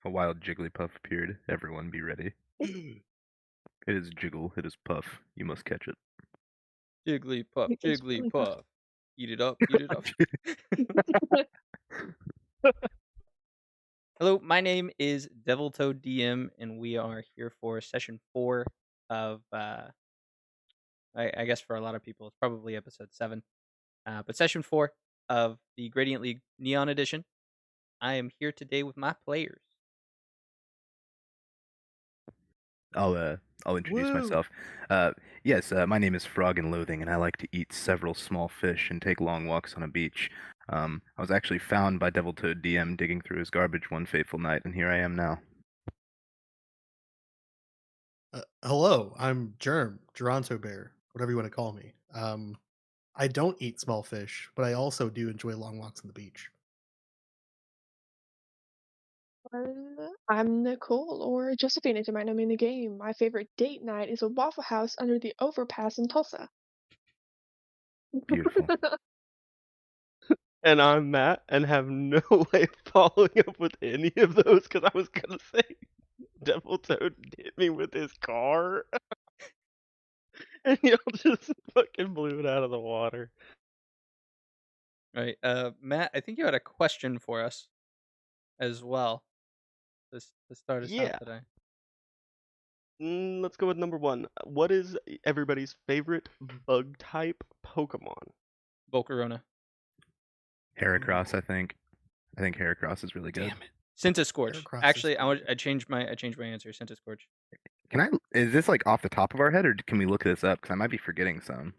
A wild Jigglypuff appeared. Everyone be ready. It is Jiggle, it is Puff. You must catch it. Jigglypuff, It's really tough. Jigglypuff. Eat it up, eat it up. Hello, my name is Devil Toad DM, and we are here for session 4 of, I guess for a lot of people, it's probably episode 7. But session 4 of the Gradient League Neon Edition. I am here today with my players. I'll introduce Woo! myself. Yes, my name is Frog and Loathing, and I like to eat several small fish and take long walks on a beach. I was actually found by Devil Toad DM digging through his garbage one fateful night, and here I am now. Hello, I'm Germ, Geronto Bear, whatever you want to call me. I don't eat small fish, but I also do enjoy long walks on the beach. I'm Nicole, or Josephine as you might know me in the game. My favorite date night is a Waffle House under the overpass in Tulsa. Beautiful. And I'm Matt, and have no way of following up with any of those because I was gonna say Devil Toad hit me with his car, and y'all just fucking blew it out of the water. Right. Matt, I think you had a question for us as well to start us out Yeah, today. let's go with number one. What is everybody's favorite bug type Pokemon? Volcarona. Heracross, I think. I think Heracross is really good. Damn it. Scorch. Heracross is Actually, pretty I changed my answer. Scorch. Is this like off the top of our head, or can we look this up? Because I might be forgetting some.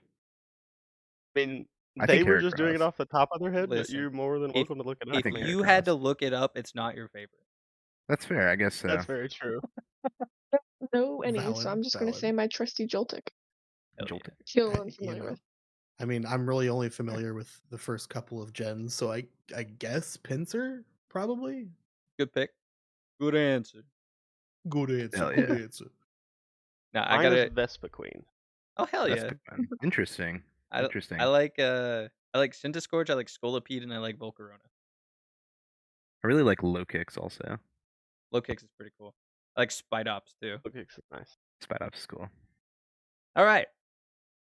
I mean, I they think were just doing it Heracross. off the top of their head, but Listen, you're more than if welcome to look it I up, if think man. you had to Heracross. look it up, it's not your favorite. That's fair, I guess so. That's very true. No any, so valid. I'm just gonna say my trusty Joltik. Hell Jolted. Feel You unfamiliar know, with. I mean, I'm really only familiar with the first couple of gens, so I guess Pinsir probably. Good pick. Good answer. Good answer. Hell Good yeah. answer. Now I Mine is gotta. Vespiquen. Oh hell That's yeah! fun. Interesting. I Interesting. I like Scorch, I like Scolipede, and I like Volcarona. I really like low kicks also. Low kicks is pretty cool. I like Spidops too. Okay, so nice. Spidops is cool. All right,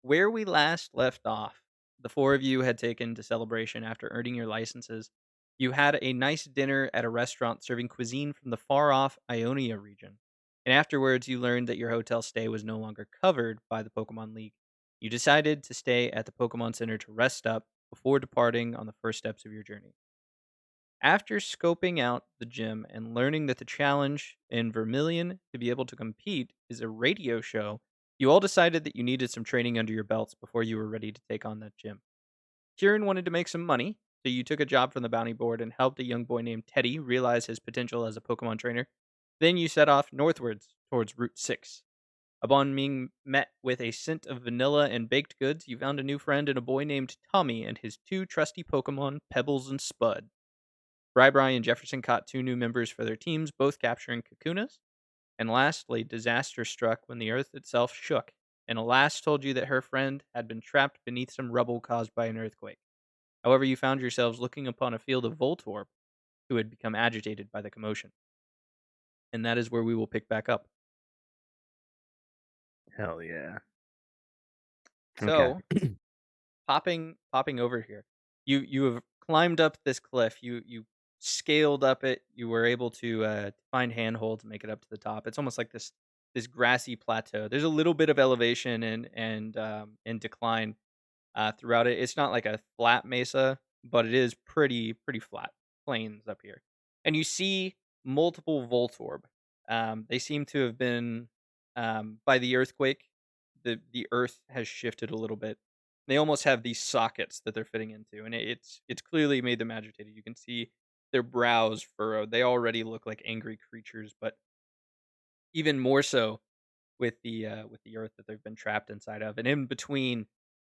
where we last left off, the four of you had taken to Celebration after earning your licenses. You had a nice dinner at a restaurant serving cuisine from the far-off Ionia region, and afterwards you learned that your hotel stay was no longer covered by the Pokemon League. You decided to stay at the Pokemon Center to rest up before departing on the first steps of your journey. After scoping out the gym and learning that the challenge in Vermilion to be able to compete is a radio show, you all decided that you needed some training under your belts before you were ready to take on that gym. Kieran wanted to make some money, so you took a job from the bounty board and helped a young boy named Teddy realize his potential as a Pokemon trainer. Then you set off northwards towards Route 6. Upon being met with a scent of vanilla and baked goods, you found a new friend in a boy named Tommy and his two trusty Pokemon, Pebbles and Spud. Brybri and Jefferson caught two new members for their teams, both capturing Kakunas. And lastly, disaster struck when the earth itself shook, and Alas told you that her friend had been trapped beneath some rubble caused by an earthquake. However, you found yourselves looking upon a field of Voltorb, who had become agitated by the commotion. And that is where we will pick back up. Hell yeah. Okay. So, popping over here, you have climbed up this cliff. You scaled up it. You were able to find handholds, make it up to the top. It's almost like this grassy plateau. There's a little bit of elevation and decline throughout it. It's not like a flat mesa, but it is pretty flat plains up here. And you see multiple Voltorb. They seem to have been by the earthquake. The earth has shifted a little bit. They almost have these sockets that they're fitting into, and it's clearly made them agitated. You can see their brows furrowed. They already look like angry creatures, but even more so with the earth that they've been trapped inside of. And in between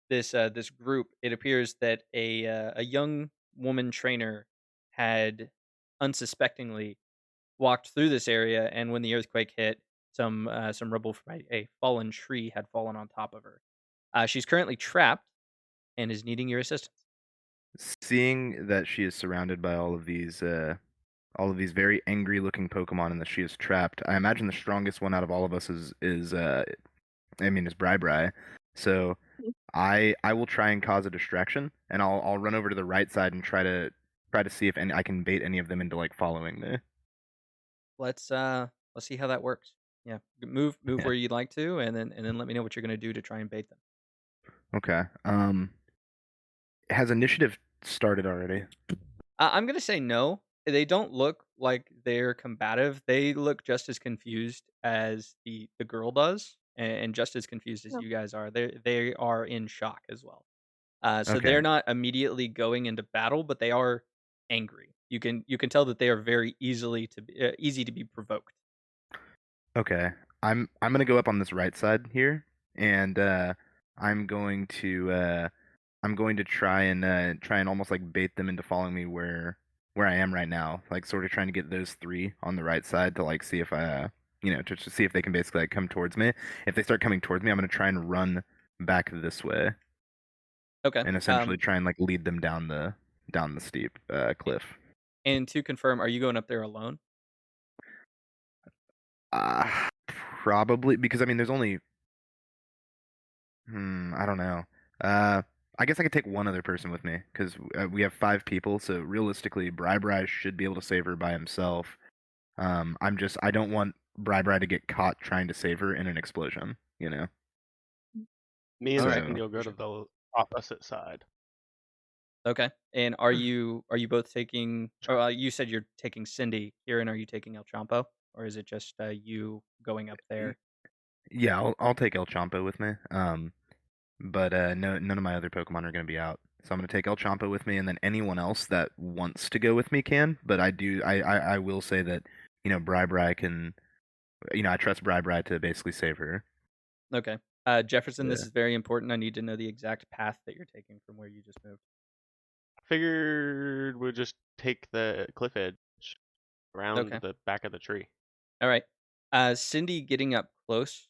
this group, it appears that a young woman trainer had unsuspectingly walked through this area, and when the earthquake hit, some rubble from a fallen tree had fallen on top of her. She's currently trapped and is needing your assistance. Seeing that she is surrounded by all of these very angry looking Pokemon and that she is trapped. I imagine the strongest one out of all of us is Bri Bri. So I will try and cause a distraction, and I'll run over to the right side and try to see if I can bait any of them into like following me. Let's see how that works. Yeah, move Yeah. where you'd like to, and then let me know what you're gonna do to try and bait them. Okay. Has initiative started already? I'm gonna say no. They don't look like they're combative. They look just as confused as the girl does, and just as confused as No. you guys are. They are in shock as well. So Okay. they're not immediately going into battle, but they are angry. You can tell that they are very easy to be provoked. Okay. I'm gonna go up on this right side here, and I'm going to uh, I'm going to try and almost like bait them into following me where I am right now, like sort of trying to get those three on the right side to like see if to see if they can basically like come towards me. If they start coming towards me, I'm gonna try and run back this way Okay. and essentially try and like lead them down the steep a- cliff. and to confirm, are you going up there alone? Probably because I mean there's only I don't know. Uh, I guess I could take one other person with me because we have five people. So realistically, Bri should be able to save her by himself. I don't want Bri to get caught trying to save her in an explosion. You know. Me All and right. So Cindy will go For to sure. the opposite side. Okay. And are you both taking? Oh, you said you're taking Cindy. Kieran, are you taking El Champo, or is it just you going up y- there? yeah, I'll take El Champo with me. But no, none of my other Pokemon are going to be out. So I'm going to take El Champo with me, and then anyone else that wants to go with me can. But I will say that Bri can. I trust Bri to basically save her. Okay. Jefferson, this Yeah. is very important. I need to know the exact path that you're taking from where you just moved. I figured we'd just take the cliff edge around Okay. the back of the tree. All right. Cindy getting up close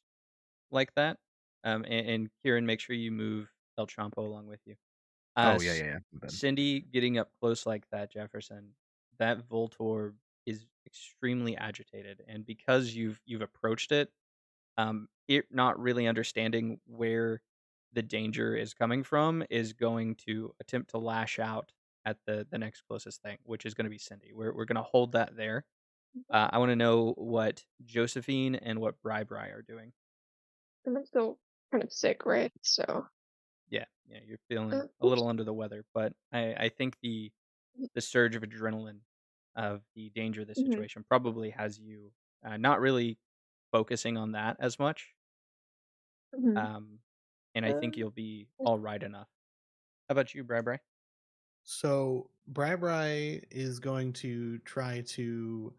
like that. And Kieran, make sure you move El Champo along with you. Uh, Oh yeah, S- yeah, yeah. My bad. Cindy getting up close like that, Jefferson. That Voltorb is extremely agitated, and because you've approached it, it not really understanding where the danger is coming from, is going to attempt to lash out at the next closest thing, which is going to be Cindy. We're going to hold that there. I want to know what Josephine and what Bri are doing. And I'm still kind of sick, right? So, Yeah, you're feeling a oops. little under the weather, but I think the surge of adrenaline of the danger of the Mm-hmm. situation probably has you not really focusing on that as much. Mm-hmm. Um, and I think Um, you'll be all right enough. How about you, Bri? So Bri is going to try to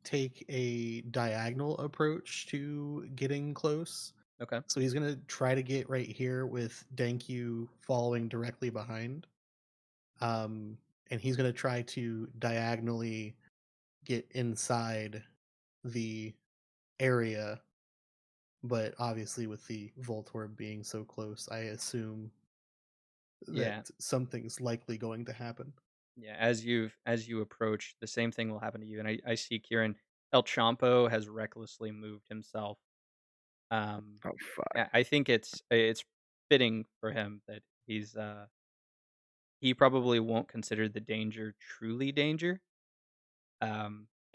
take a diagonal approach to getting close. Okay. So he's gonna try to get right here with Dankyu following directly behind. Um, and he's gonna try to diagonally get inside the area, but obviously with the Voltorb being so close, I assume that Yeah. something's likely going to happen. Yeah. As you approach, the same thing will happen to you. And I see Kieran El Champo has recklessly moved himself. Um, Oh fuck. I think it's fitting for him that he probably won't consider the danger truly danger.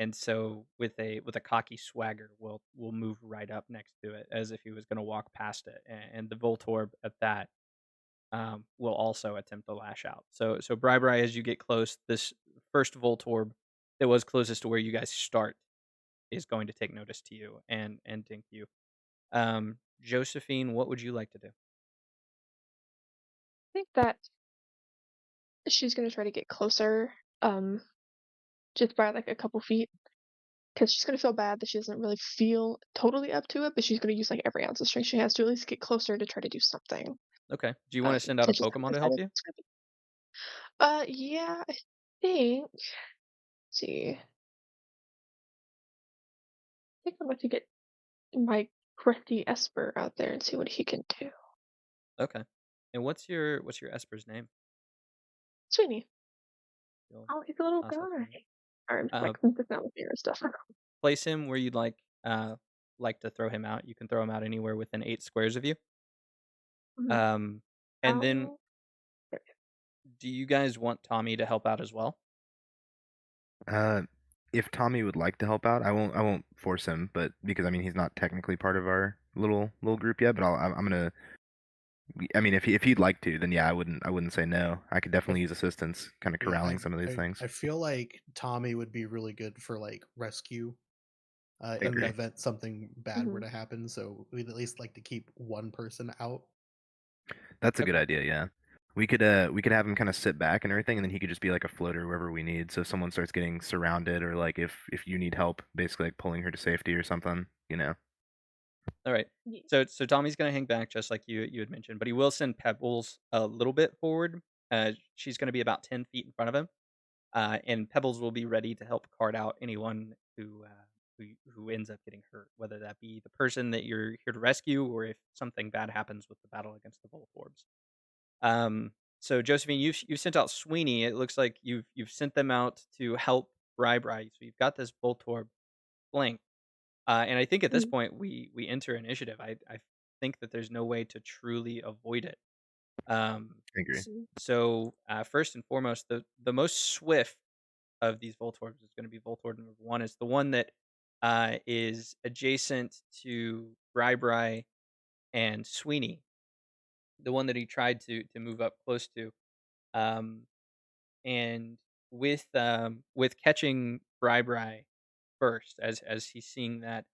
And so with a cocky swagger, we'll move right up next to it as if he was going to walk past it, and the Voltorb at that will also attempt to lash out. So Bri, as you get close, this first Voltorb that was closest to where you guys start is going to take notice to you and dink you. Josephine, what would you like to do? I think that she's gonna try to get closer, just by like a couple feet, because she's gonna feel bad that she doesn't really feel totally up to it, but she's gonna use like every ounce of strength she has to at least get closer to try to do something. Okay. Do you want to send out a To just Pokemon to decide help if you? it's gonna be. Yeah, I think. Let's see. I think I'm going to get my crusty Esper out there and see what he can do. Okay. And what's your Esper's name? Sweeney. You'll Oh, he's a little toss that to me. guy. I'm just Uh, like just not looking at stuff. place him where you'd like to throw him out. You can throw him out anywhere within 8 squares of you. Mhm. Um, and then How do you guys want Tommy to help out as well? Uh, if Tommy would like to help out, I won't force him, but because I mean he's not technically part of our little group yet, but I'm gonna. I mean, if he'd like to, then yeah, I wouldn't say no. I could I definitely use assistance, kind of Yeah, corralling some of these things. I feel like Tommy would be really good for like rescue I in the agree. event something bad were Mhm. to happen. So we'd at least like to keep one person out. That's a good Okay. idea. Yeah, we could have him kind of sit back and everything, and then he could just be like a floater wherever we need. So if someone starts getting surrounded, or like if you need help, basically like pulling her to safety or something, you know. All right. Yeah. So Tommy's gonna hang back just like you had mentioned, but he will send Pebbles a little bit forward. She's gonna be about 10 feet in front of him, and Pebbles will be ready to help cart out anyone who ends up getting hurt, whether that be the person that you're here to rescue, or if something bad happens with the battle against the Voltorbs. So Josephine, you've sent out Sweeney. It looks like you've sent them out to help Bri. So you've got this Voltorb flank. And I think at this Mhm. point we enter initiative. I think that there's no way to truly avoid it. I agree. S- so first and foremost, the most swift of these Voltorbs is going to be Voltorb number one. It's the one that is adjacent to Bri and Sweeney, the one that he tried to move up close to. Um, and with catching Bri first, as he's seeing that,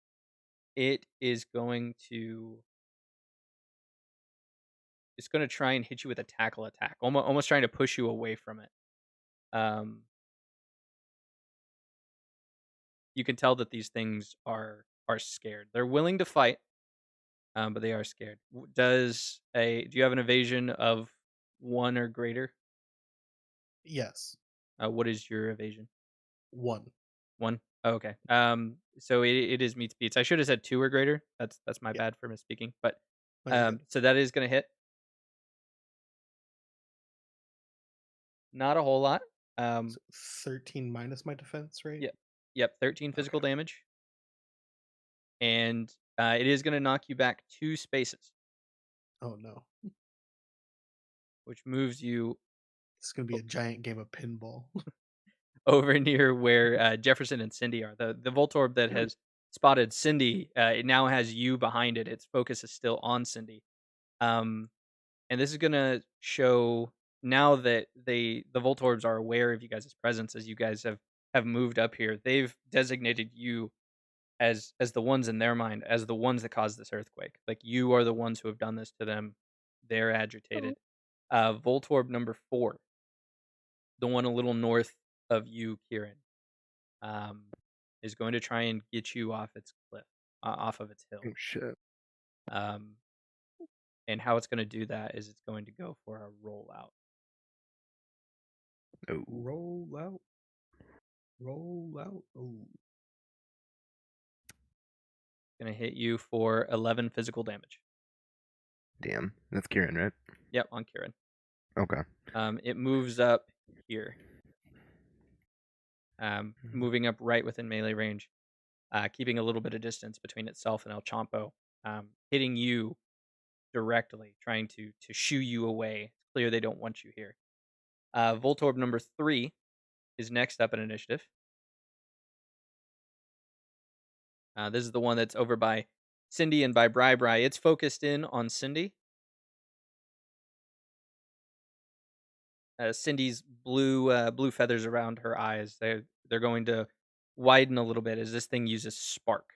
it is going to it's gonna try and hit you with a tackle attack, almost trying to push you away from it. Um, you can tell that these things are scared. They're willing to fight, but they are scared. Do you have an evasion of 1 or greater? Yes, What is your evasion? one. 1? Oh, okay. So it is meets beats. I should have said 2 or greater. That's my Yeah, bad for misspeaking. But, no, you're good. so that is gonna hit. Not a whole lot. Um, So 13 minus my defense, right? yep. Yep, 13 physical Okay. damage, and, it is gonna knock you back 2 spaces, Oh no, which moves you it's gonna be a giant game of pinball. over near where, Jefferson and Cindy are. The Voltorb that has spotted Cindy, it now has you behind it. Its focus is still on Cindy. Um, and this is gonna show now that the Voltorbs are aware of you guys' presence as you guys have moved up here. They've designated you as the ones in their mind as the ones that caused this earthquake. Like, you are the ones who have done this to them. They're Oh, agitated. Voltorb number 4, the one a little north of you, Kieran, um, is going to try and get you off its cliff, off of its hill. Oh shit. Um, and how it's going to do that is it's going to go for a rollout. Oh Roll out, roll out. Oh, Going to hit you for 11 physical damage. damn, that's Kieran, right? Yep, on Kieran. Okay. It moves up here, mhm. moving up right within melee range, keeping a little bit of distance between itself and El Champo, hitting you directly, trying to shoo you away. It's clear they don't want you here. Voltorb number 3 is next up in initiative. This is the one that's over by Cindy and by Bri. It's focused in on Cindy. Cindy's blue feathers around her eyes. They're going to widen a little bit as this thing uses spark.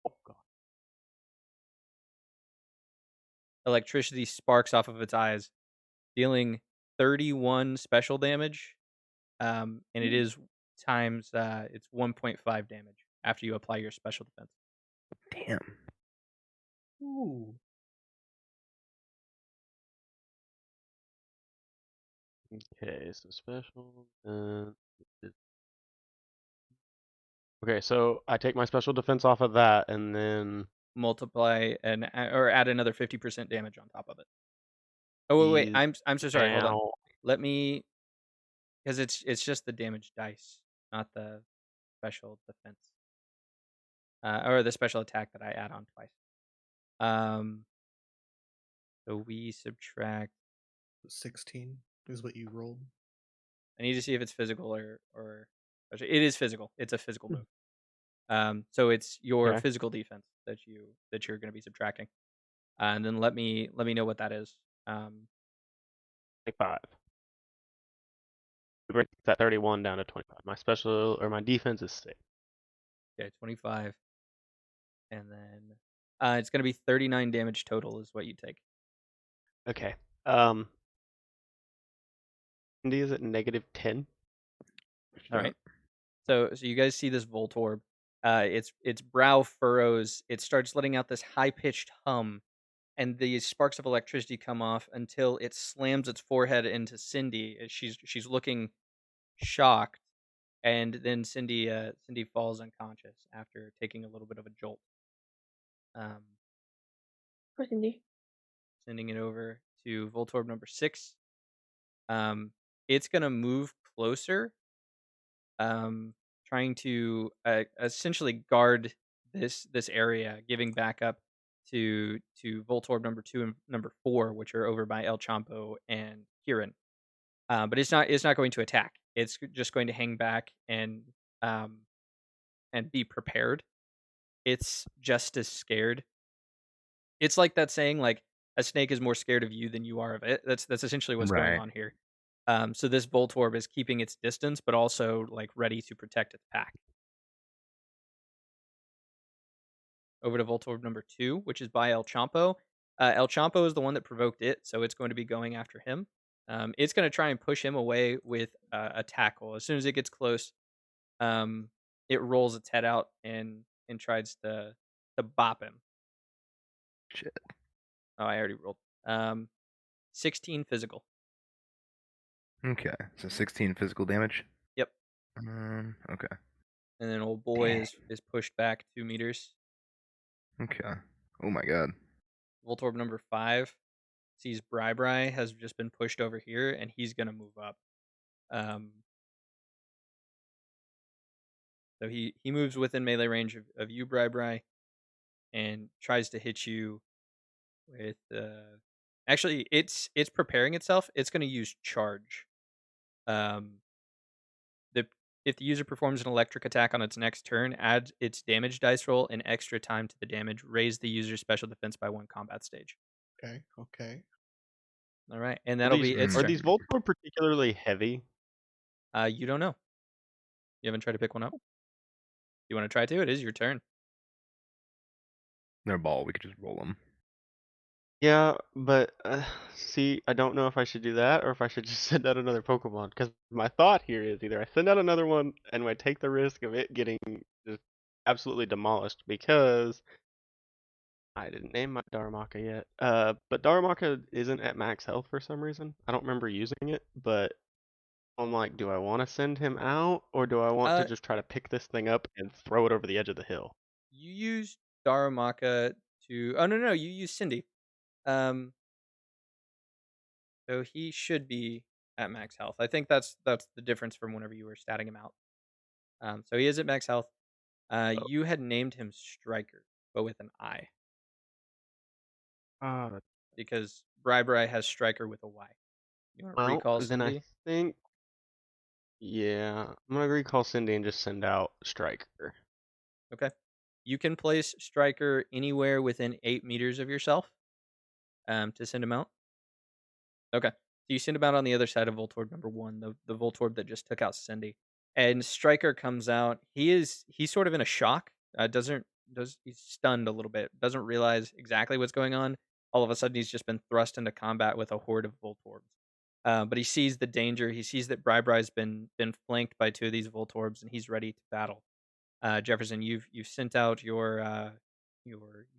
Oh god. Electricity sparks off of its eyes, dealing 31 special damage. And it mm, is times it's 1.5 damage after you apply your special defense. Damn. Ooh. Okay, so special. Okay, so I take my special defense off of that, and then Multiply and or add another 50% damage on top of it. Oh wait, he's I'm so sorry. Hold on. now Let me because it's just the damage dice, not the special defense, or the special attack that I add on twice. Um, so we subtract. 16 is what you rolled. I need to see if it's physical or it is physical. It's a physical Hmm. move. So it's your Okay. physical defense that you're going to be subtracting, and then let me know what that is. Um, 25. We break that 31 down to 25. My special or my defense is 6. okay, 25, and then it's going to be 39 damage total is what you take. Okay. Cindy is at -10. All right. So you guys see this Voltorb. Its brow furrows. It starts letting out this high pitched hum, and these sparks of electricity come off until it slams its forehead into Cindy. She's looking shocked, and then Cindy falls unconscious after taking a little bit of a jolt. Um, Poor Cindy. Sending it over to Voltorb number 6. Um, it's gonna move closer, um, trying to essentially guard this area, giving backup to Voltorb number 2 and number 4, which are over by El Champo and Kieran. But it's not going to attack. It's just going to hang back um, and be prepared. It's just as scared. It's like that saying, like, a snake is more scared of you than you are of it. That's essentially what's going Right. on here. So this Voltorb is keeping its distance, but also like ready to protect its pack. Over to Voltorb number 2, which is by El Champo. El Champo is the one that provoked it, so it's going to be going after him. It's going to try and push him away with a tackle. As soon as it gets close, um, it rolls its head out and tries to bop him. Shit. Oh, I already rolled. 16 physical. Okay. So 16 physical damage. Yep. Okay. And then old boy is pushed back 2 meters. Okay. Oh my god. Voltorb number 5 sees Bri has just been pushed over here, and he's gonna move up. Um, so he moves within melee range of you, Bri, and tries to hit you with. Actually, it's preparing itself. It's gonna use charge. Um, the If the user performs an electric attack on its next turn, add its damage dice roll and extra time to the damage. Raise the user's special defense by 1 combat stage. Okay. Okay. All right, and Are that'll these be its are turn. these Voltorb particularly heavy? You don't know. You haven't tried to pick one up. You want to try to? It is your turn. They're a ball. We could just roll them. Yeah, but see, I don't know if I should do that or if I should just send out another Pokemon. Because my thought here is either I send out another one and I take the risk of it getting just absolutely demolished because I didn't name my Darumaka yet. But Darumaka isn't at max health for some reason. I don't remember using it, but I'm like, do I want to send him out or do I want to Uh, just try to pick this thing up and throw it over the edge of the hill? you use Darumaka to. Oh no, you use Cindy. Um, so he should be at max health. I think that's the difference from whenever you were statting him out. So he is at max health. Oh, You had named him Striker, but with an I, uh, because Bri has Striker with a Y. You want to well, recall then I Cindy? think, yeah, I'm gonna recall Cindy and just send out Striker. Okay. You can place Striker anywhere within 8 meters of yourself. To send him out. Okay. So you send him out on the other side of Voltorb number 1, the Voltorb that just took out Cindy. And Striker comes out. He's sort of in a shock. He's stunned a little bit. Doesn't realize exactly what's going on. All of a sudden he's just been thrust into combat with a horde of Voltorbs. But he sees the danger. He sees that Bri's been flanked by 2 of these Voltorbs, and he's ready to battle. Jefferson, you've sent out your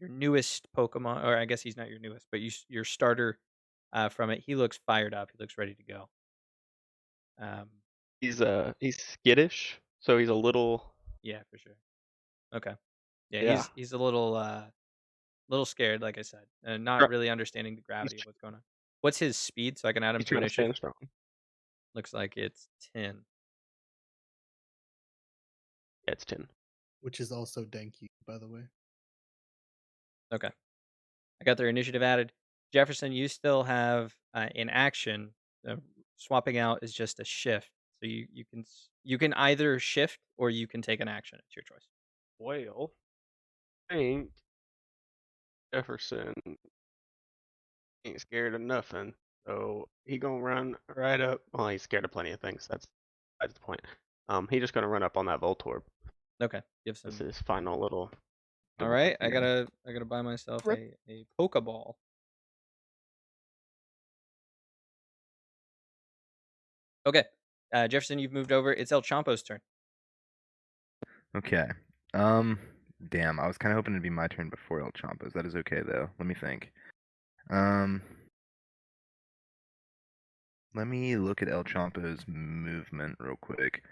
newest Pokemon, or I guess he's not your newest, but your starter from it. He looks fired up. He looks ready to go. Um, He's skittish, so he's a little, yeah, for sure. Okay. Yeah, yeah. he's a little scared, like I said, and not Try- really understanding the He's gravity of what's going on. What's his speed, so I can add him he's to trying to initiative? stand strong. Looks like it's 10. Yeah, it's 10. which is also Denki, by the way. Okay. I got their initiative added. Jefferson, you still have in action. Swapping out is just a shift, so you can either shift or you can take an action. It's your choice. Well, I think Jefferson ain't scared of nothing. So he gonna run right up. Well, he's scared of plenty of things. That's the point. He just gonna run up on that Voltorb. Okay, give This some. is his final little. All little right, yeah. I gotta buy myself Rip. a Pokeball. Okay, Jefferson, you've moved over. It's El Champo's turn. Okay. Damn, I was kind of hoping it'd be my turn before El Champa's. That is okay though. Let me think. Um, let me look at El Champa's movement real quick,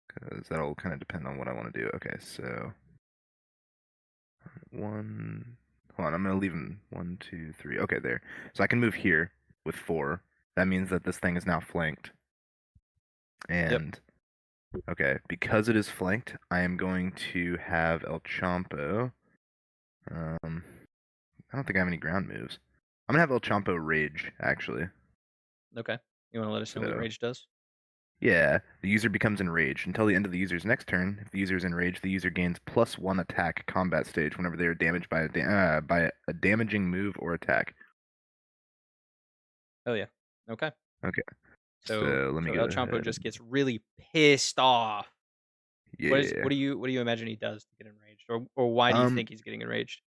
because that'll kind of depend on what I want to do. Okay, so one. Hold on, I'm gonna leave him 1, 2, 3. Okay, there. So I can move here with 4. That means that this thing is now flanked. Yep. And okay, because it is flanked, I am going to have El Champo. I don't think I have any ground moves. I'm gonna have El Champo rage, actually. Okay. You want to let us know what So rage does? yeah, the user becomes enraged until the end of the user's next turn. If the user is enraged, the user gains +1 attack combat stage whenever they are damaged by by a damaging move or attack. Oh yeah. Okay. Okay, So so let me so go El Champo ahead. just gets really pissed off. Yeah. What do you imagine he does to get enraged, or why do you Um, think he's getting enraged?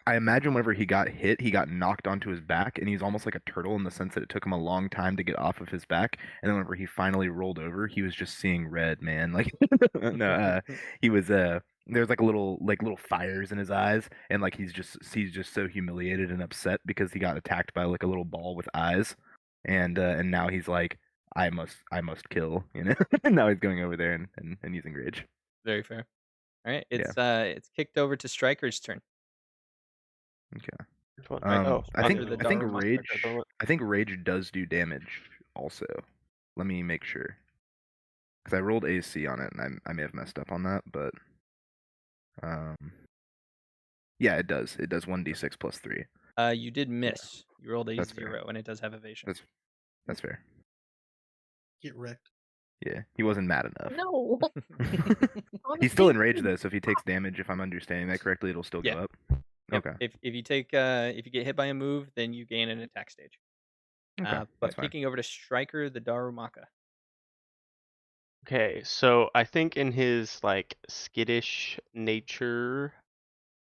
I imagine whenever he got hit, he got knocked onto his back, and he's almost like a turtle in the sense that it took him a long time to get off of his back. And then whenever he finally rolled over, he was just seeing red, man. Like, no, he was there's like little fires in his eyes, and like he's just so humiliated and upset because he got attacked by like a little ball with eyes, and now he's like, I must kill, you know. And now he's going over there and using rage. Very fair. All right. Yeah. It's kicked over to Striker's turn. Okay. Which one? Oh, Striker the I think Darumaka. rage does do damage also. Let me make sure because I rolled AC on it and I may have messed up on that, but um yeah, it does. It does 1d6 plus 3. You did Yeah, miss. You rolled a that's fair. 0, and it does have evasion. That's fair. Get wrecked. Yeah, he wasn't mad enough. No. He's still Honestly, enraged though, so if he takes damage, if I'm understanding that correctly, it'll still go Yeah. up. Yep. Okay. If you take if you get hit by a move, then you gain an attack stage. Okay, that's But fine. kicking over to Striker the Darumaka. Okay, so I think in his like skittish nature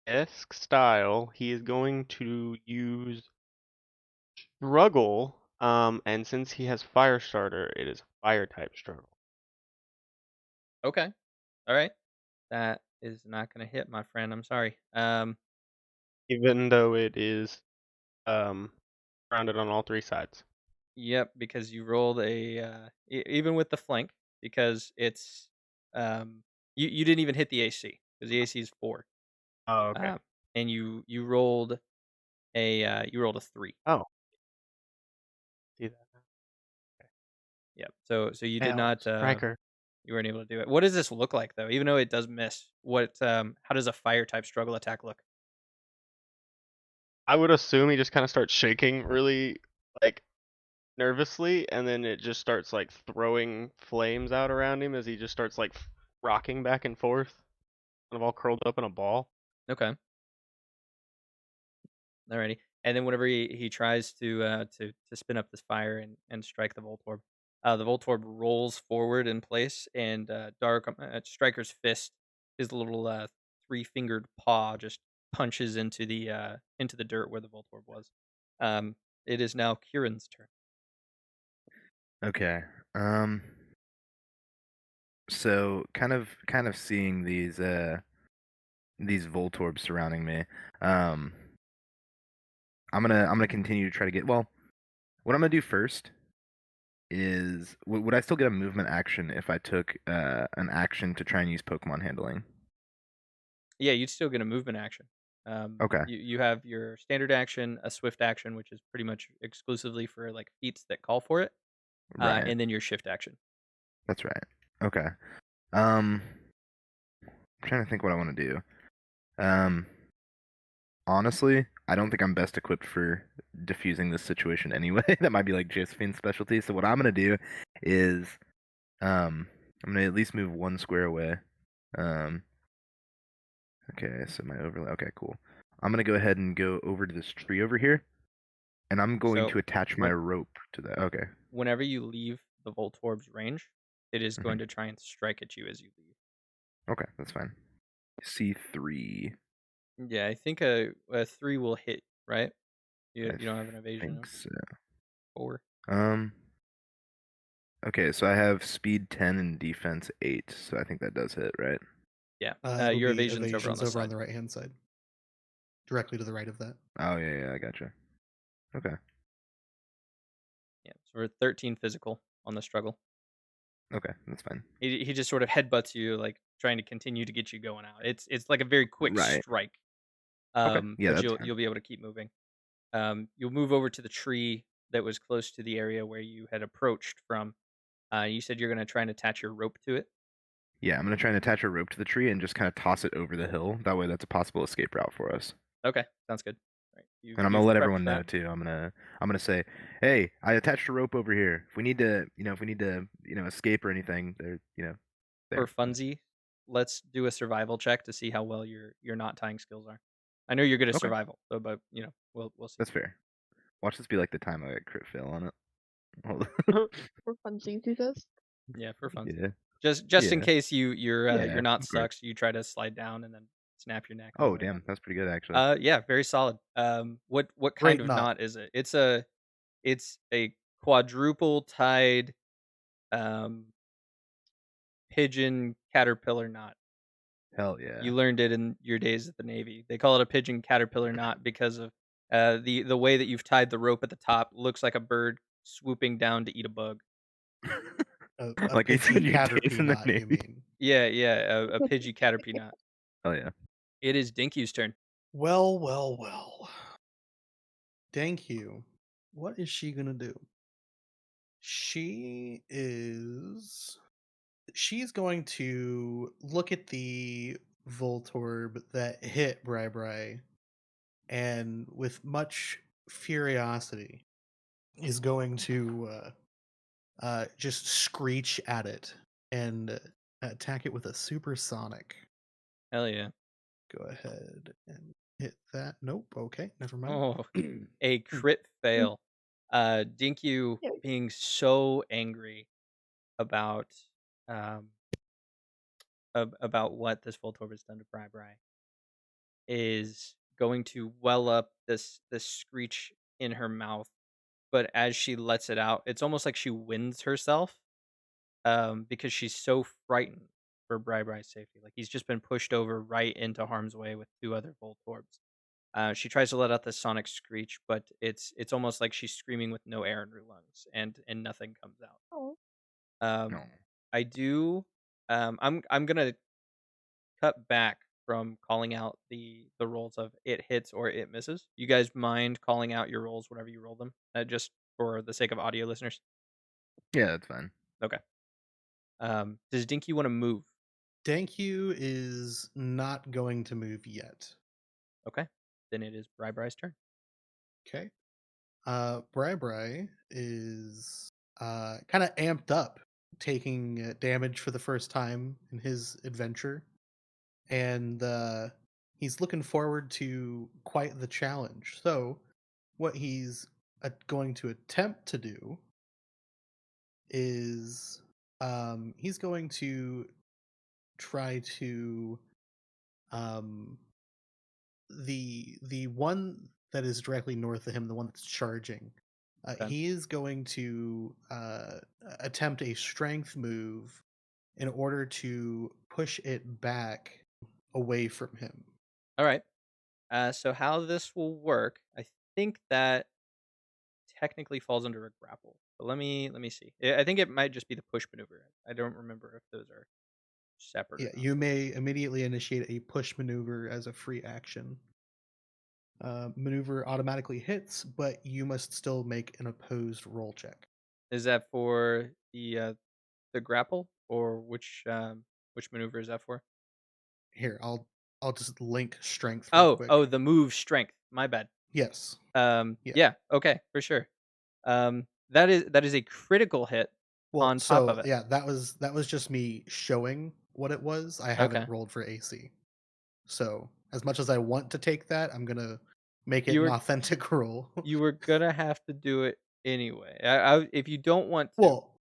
esque style, he is going to use struggle. And since he has fire starter, it is fire type struggle. Okay. All right. That is not going to hit, my friend. I'm sorry. Even though it is rounded on all 3 sides. Yep, because you rolled a even with the flank, because it's you didn't even hit the AC because the AC is 4. Oh, okay. And you rolled a 3. Oh, see that? Yep. So you did Hell, not striker. you weren't able to do it. What does this look like though? Even though it does miss, what how does a fire type struggle attack look? I would assume he just kind of starts shaking really like nervously, and then it just starts like throwing flames out around him as he just starts like rocking back and forth, kind of all curled up in a ball. Okay. Alrighty. And then whenever he tries to spin up this fire and strike the Voltorb rolls forward in place, and Striker's fist, his little 3-fingered paw, just punches into the dirt where the Voltorb was. It is now Kieran's turn. Okay. Um so kind of seeing these Voltorbs surrounding me. Um I'm gonna continue to try to get. Well, what I'm gonna do first is would I still get a movement action if I took an action to try and use Pokemon handling? Yeah, you'd still get a movement action. Okay. You have your standard action, a swift action, which is pretty much exclusively for like feats that call for it. Right. and then your shift action. That's right. Okay. I'm trying to think what I want to do. Um, Honestly, I don't think I'm best equipped for diffusing this situation anyway. That might be like Josephine's specialty. So what I'm gonna do is, I'm gonna at least move one square away. Um, okay, so my overlay. Okay, cool. I'm gonna go ahead and go over to this tree over here, and I'm going So to attach my when, rope to that. Okay. whenever you leave the Voltorbs range, it is hmm going to try and strike at you as you leave. Okay, that's fine. C3. Yeah, I think a 3 will hit, right? I You don't have an evasion think of so. 4. Um. Okay, so I have speed 10 and defense 8, so I think that does hit, right? Yeah. It'll Your be evasion's over on evasions the over on side. the right-hand side, directly to the right of that. Oh yeah, I gotcha. Okay. Yeah. So we're 13 physical on the struggle. Okay, that's fine. He just sort of headbutts you, like trying to continue to get you going out. It's like a very quick Right. strike. Okay. Yeah, But that's fine. you'll be able to keep moving. You'll move over to the tree that was close to the area where you had approached from. You said you're gonna try and attach your rope to it. Yeah, I'm gonna try and attach a rope to the tree and just kind of toss it over the hill. That way, that's a possible escape route for us. Okay, sounds good. Right. And I'm gonna You've let prepped everyone know that too. I'm gonna say, hey, I attached a rope over here. If we need to, escape or anything, for there. funsie. Let's do a survival check to see how well your knot tying skills are. I know you're good at Okay, survival, so but we'll see. that's fair. Watch this be like the time I got crit fail on it. Hold For funsies, he says. Yeah, for funsies. Yeah, Just in yeah, case yeah. your knot Of course. sucks, you try to slide down and then snap your neck on the Oh, way up. damn, that's pretty good actually. Yeah, very solid. What kind Great of knot. knot is it? It's a quadruple tied um pigeon caterpillar knot. Hell yeah. You learned it in your days at the Navy. They call it a pigeon caterpillar knot because of the way that you've tied the rope at the top looks like a bird swooping down to eat a bug. A Like I Pidgey said, your days Caterpie in the knot, you Navy. mean? Yeah, a Pidgey caterpie knot. Hell yeah. It is Dinky's turn. Well, well, well. Thank you. What is she gonna do? She's going to look at the Voltorb that hit Bri, and with much furiosity is going to just screech at it and attack it with a supersonic. Hell yeah. Go ahead and hit that. Nope. Okay, never mind. Oh, a crit fail. Dinkyu Yeah. being so angry about um about what this Voltorb has done to Bri is going to well up this screech in her mouth, but as she lets it out, it's almost like she wins herself, because she's so frightened for Bri's safety. Like he's just been pushed over right into harm's way with 2 other Voltorbs. She tries to let out this sonic screech, but it's almost like she's screaming with no air in her lungs, and nothing comes out. Oh. No. I do. I'm gonna cut back from calling out the rolls of it hits or it misses. You guys mind calling out your rolls whenever you roll them, just for the sake of audio listeners? Yeah, that's fine. Okay. Does Dinky want to move? Dankyu is not going to move yet. Okay. Then it is Bri's turn. Okay. Bri is kind of amped up, taking damage for the first time in his adventure, and he's looking forward to quite the challenge. So, what he's going to attempt to do is he's going to try to um, the one that is directly north of him, the one that's charging. Okay. He is going to attempt a strength move in order to push it back away from him. All right. So how this will work, I think that technically falls under a grapple. But let me see. I think it might just be the push maneuver. I don't remember if those are separate Yeah, or not. you may immediately initiate a push maneuver as a free action. Maneuver automatically hits, but you must still make an opposed roll check. Is that for the grapple, or which maneuver is that for? Here, I'll just link strength real Oh, quick. oh, the move strength. My bad. Yes. Yeah. Yeah, okay, for sure. That is a critical hit Well, on top of so it. yeah, that was just me showing what it was. I haven't Okay. rolled for AC. So as much as I want to take that, I'm gonna make it You an were authentic roll. you were gonna have to do it anyway. If you don't want to. well,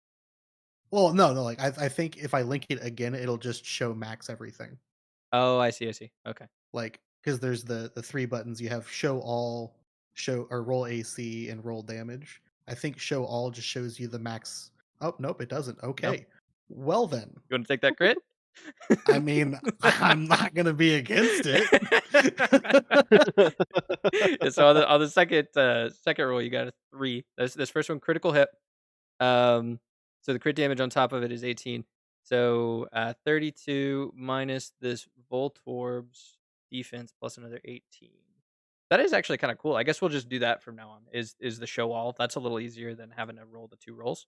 well, no, no. Like I think if I link it again, it'll just show max everything. Oh, I see, I see. Okay. Like because there's the three buttons. You have show all, show or roll AC and roll damage. I think show all just shows you the max. Oh nope, it doesn't. No? Okay, well then. You wanna take that crit? I mean, I'm not gonna be against it. Yeah, so on the second roll, you got a 3. This first one, critical hit. So the crit damage on top of it is 18. So, 32 minus this Voltorbs defense plus another 18. That is actually kinda cool. I guess we'll just do that from now on, is the show all. That's a little easier than having to roll the 2 rolls.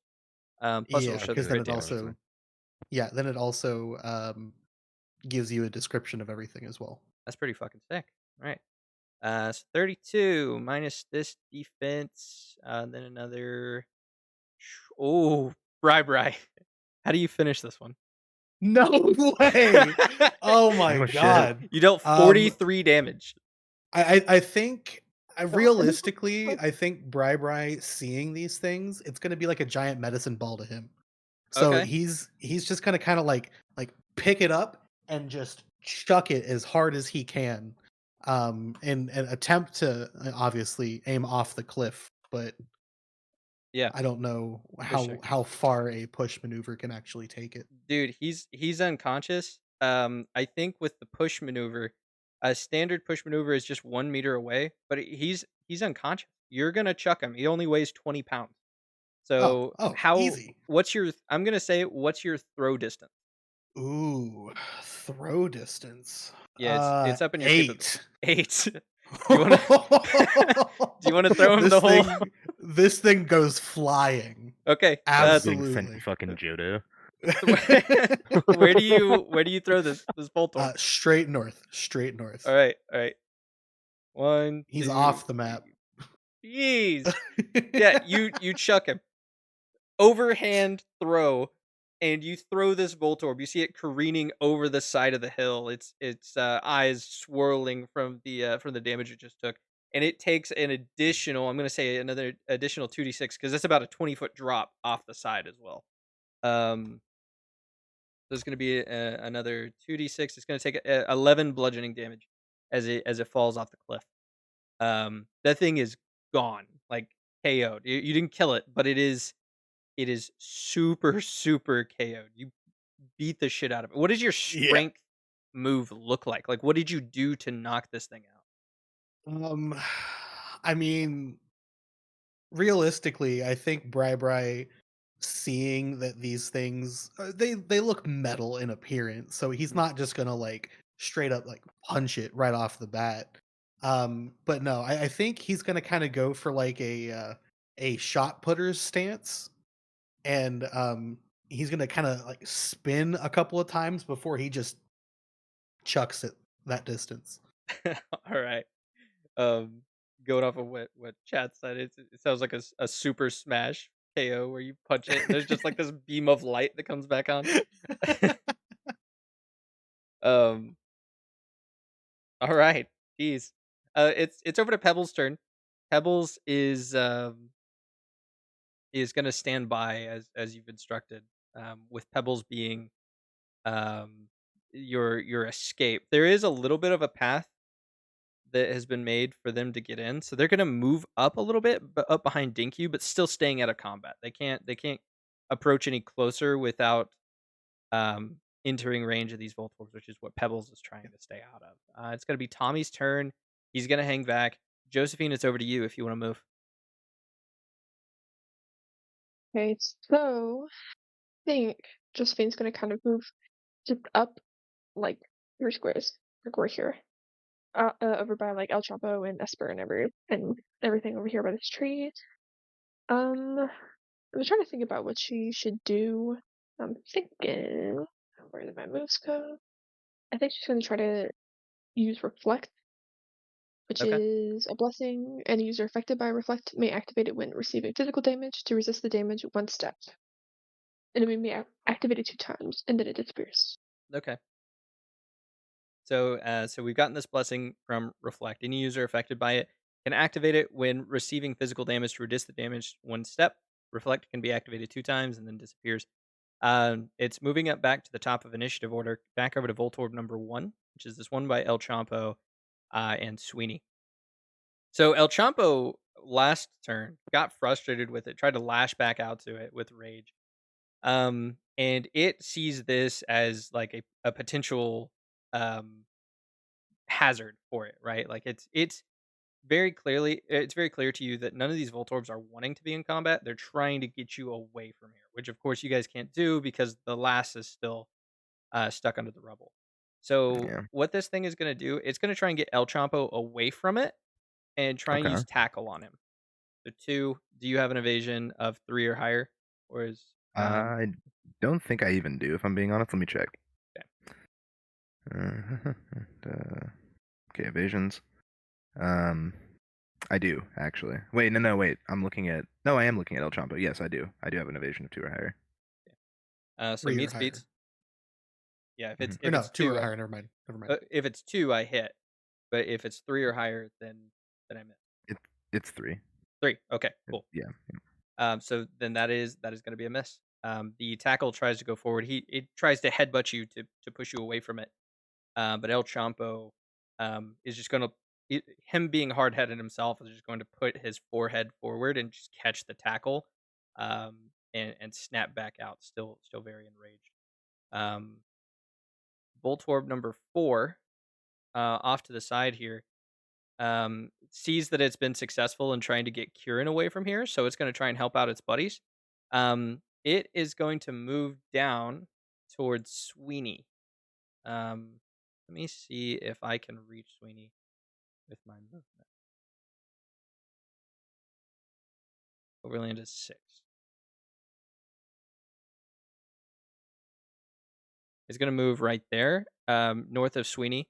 Plus it'll Yeah, show the because then crit Yeah, it damage. definitely. also, yeah, then it also gives you a description of everything as well. That's pretty fucking sick. Alright. So 32 minus this defense, then another. Oh, Bri. How do you finish this one? No way! Oh my Oh shit. god. You dealt Um, 43 damage. I think realistically, I think Bri seeing these things, it's gonna be like a giant medicine ball to him. So Okay. he's just gonna kind of like pick it up and just chuck it as hard as he can, in an attempt to obviously aim off the cliff. But Yeah, I don't know for sure. how far a push maneuver can actually take it. Dude, he's unconscious. I think with the push maneuver, a standard push maneuver is just 1 meter away, but he's unconscious. You're gonna chuck him. He only weighs 20 pounds. Oh, So oh, how? easy. What's your? I'm gonna say, what's your throw distance? Ooh, throw distance. Yeah, it's up in your capability. 8. 8. Do you wanna do you wanna throw him the this whole. thing this thing goes flying. Okay, Big Absolutely. fucking Jodo. where do you throw this Voltorb? Straight north, straight north. Alright, alright. 1, He's 2, off the map. 3. Jeez. Yeah, you chuck him. Overhand throw, and you throw this Voltorb. You see it careening over the side of the hill. Its eyes swirling from the damage it just took, and it takes an additional. I'm gonna say another additional 2d6 because it's about a 20-foot drop off the side as well. Um, there's gonna be another 2d6. It's gonna take 11 bludgeoning damage as it falls off the cliff. That thing is gone, like KO'd. You didn't kill it, but it is super, super KO'd. You beat the shit out of it. What does your Yeah. strength move look like? Like, what did you do to knock this thing out? Um, I mean, realistically, I think Bri seeing that these things they look metal in appearance, so he's Mhm. not just gonna like straight up like punch it right off the bat. But no, I think he's gonna kind of go for like a shot putter's stance, and he's gonna kind of like spin a couple of times before he just chucks it that distance. All right. Um, Going off of what Chad said, it sounds like a super smash KO where you punch it and there's just like this beam of light that comes back on. um, all right. Jeez. It's over to Pebbles' turn. Pebbles is gonna stand by as you've instructed. With Pebbles being um your escape. There is a little bit of a path that has been made for them to get in. So they're going to move up a little bit, but up behind Dinkyu, but still staying out of combat. They can't approach any closer without entering range of these Voltorbs, which is what Pebbles is trying to stay out of. It's going to be Tommy's turn. He's going to hang back. Josephine, it's over to you if you want to move. Okay, so I think Josephine's gonna kind of move just up like 3 squares, like we're here. Over by like El Chapo and Esper and everything over here by this tree. Um, I'm trying to think about what she should do. I'm thinking, where did my moves go? I think she's going to try to use Reflect, which Okay. is a blessing. Any user affected by Reflect may activate it when receiving physical damage to resist the damage one step. And it may activate it 2 times, and then it disappears. Okay. So we've gotten this blessing from Reflect. Any user affected by it can activate it when receiving physical damage to reduce the damage one step. Reflect can be activated 2 times and then disappears. It's moving up back to the top of initiative order, back over to Voltorb number 1, which is this one by El Champo and Sweeney. So El Champo last turn got frustrated with it, tried to lash back out to it with rage. And it sees this as like a potential um hazard for it, right? Like it's very clear to you that none of these Voltorbs are wanting to be in combat. They're trying to get you away from here, which of course you guys can't do because the lass is still stuck under the rubble. So Yeah. what this thing is going to do, it's going to try and get El Champo away from it and try and Okay. use tackle on him. So two, do you have an evasion of 3 or higher, or is I don't think I even do, if I'm being honest. Let me check. okay? Okay, evasions. Um, I do actually. Wait, no, wait. No, I am looking at El Champo. Yes, I do. I do have an evasion of 2 or higher. So 3 or meets higher. beats. Yeah, Mhm. Or if no, it's 2 two, or higher. Never mind. Never mind. if it's two, I hit. But if it's 3 or higher, then I miss. It it's 3. 3. Okay, cool. Yeah. So then that is going to be a miss. The tackle tries to go forward. It tries to headbutt you to push you away from it. But El Champo is just going to him being hard headed himself is just going to put his forehead forward and just catch the tackle, and snap back out. Still very enraged. Um, Voltorb number 4, off to the side here, sees that it's been successful in trying to get Kieran away from here, so it's going to try and help out its buddies. It is going to move down towards Sweeney. Let me see if I can reach Sweeney with my movement. Overland is 6. It's going to move right there, north of Sweeney,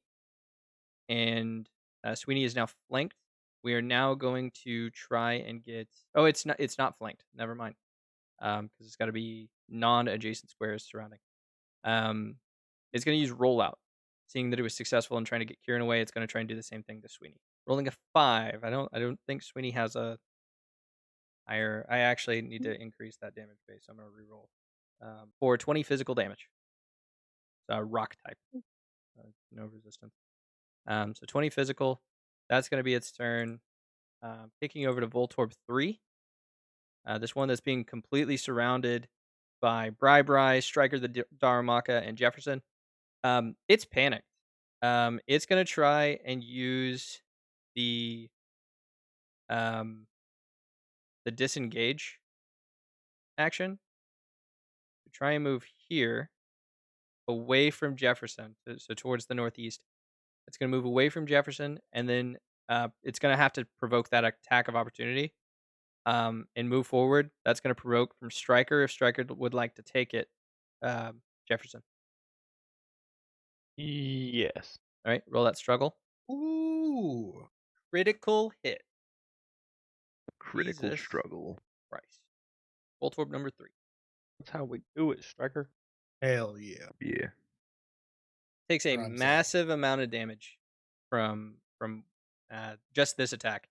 and Sweeney is now flanked. We are now going to try and get. Oh, it's not. It's not flanked. Never mind. Because it's got to be non-adjacent squares surrounding. Um, it's going to use rollout. Seeing that it was successful in trying to get Kieran away, it's going to try and do the same thing to Sweeney. Rolling a 5. I don't think Sweeney has a higher. I actually need to increase that damage base. So I'm going to reroll for 20 physical damage. So rock type, no resistance. So 20 physical. That's going to be its turn. Kicking over to Voltorb 3. This one that's being completely surrounded by Bri, Striker the Daramaka, and Jefferson. It's panicked. It's gonna try and use the um the disengage action to try and move here away from Jefferson, so towards the northeast. It's gonna move away from Jefferson, and then it's gonna have to provoke that attack of opportunity. And move forward. That's gonna provoke from Striker if Striker would like to take it. Jefferson. Yes. All right, roll that struggle. Ooh. Critical hit. Critical Jesus struggle. Christ. Voltorb number 3. That's how we do it, Striker. Hell yeah. Yeah. Takes a Or I'm saying. massive amount of damage from just this attack.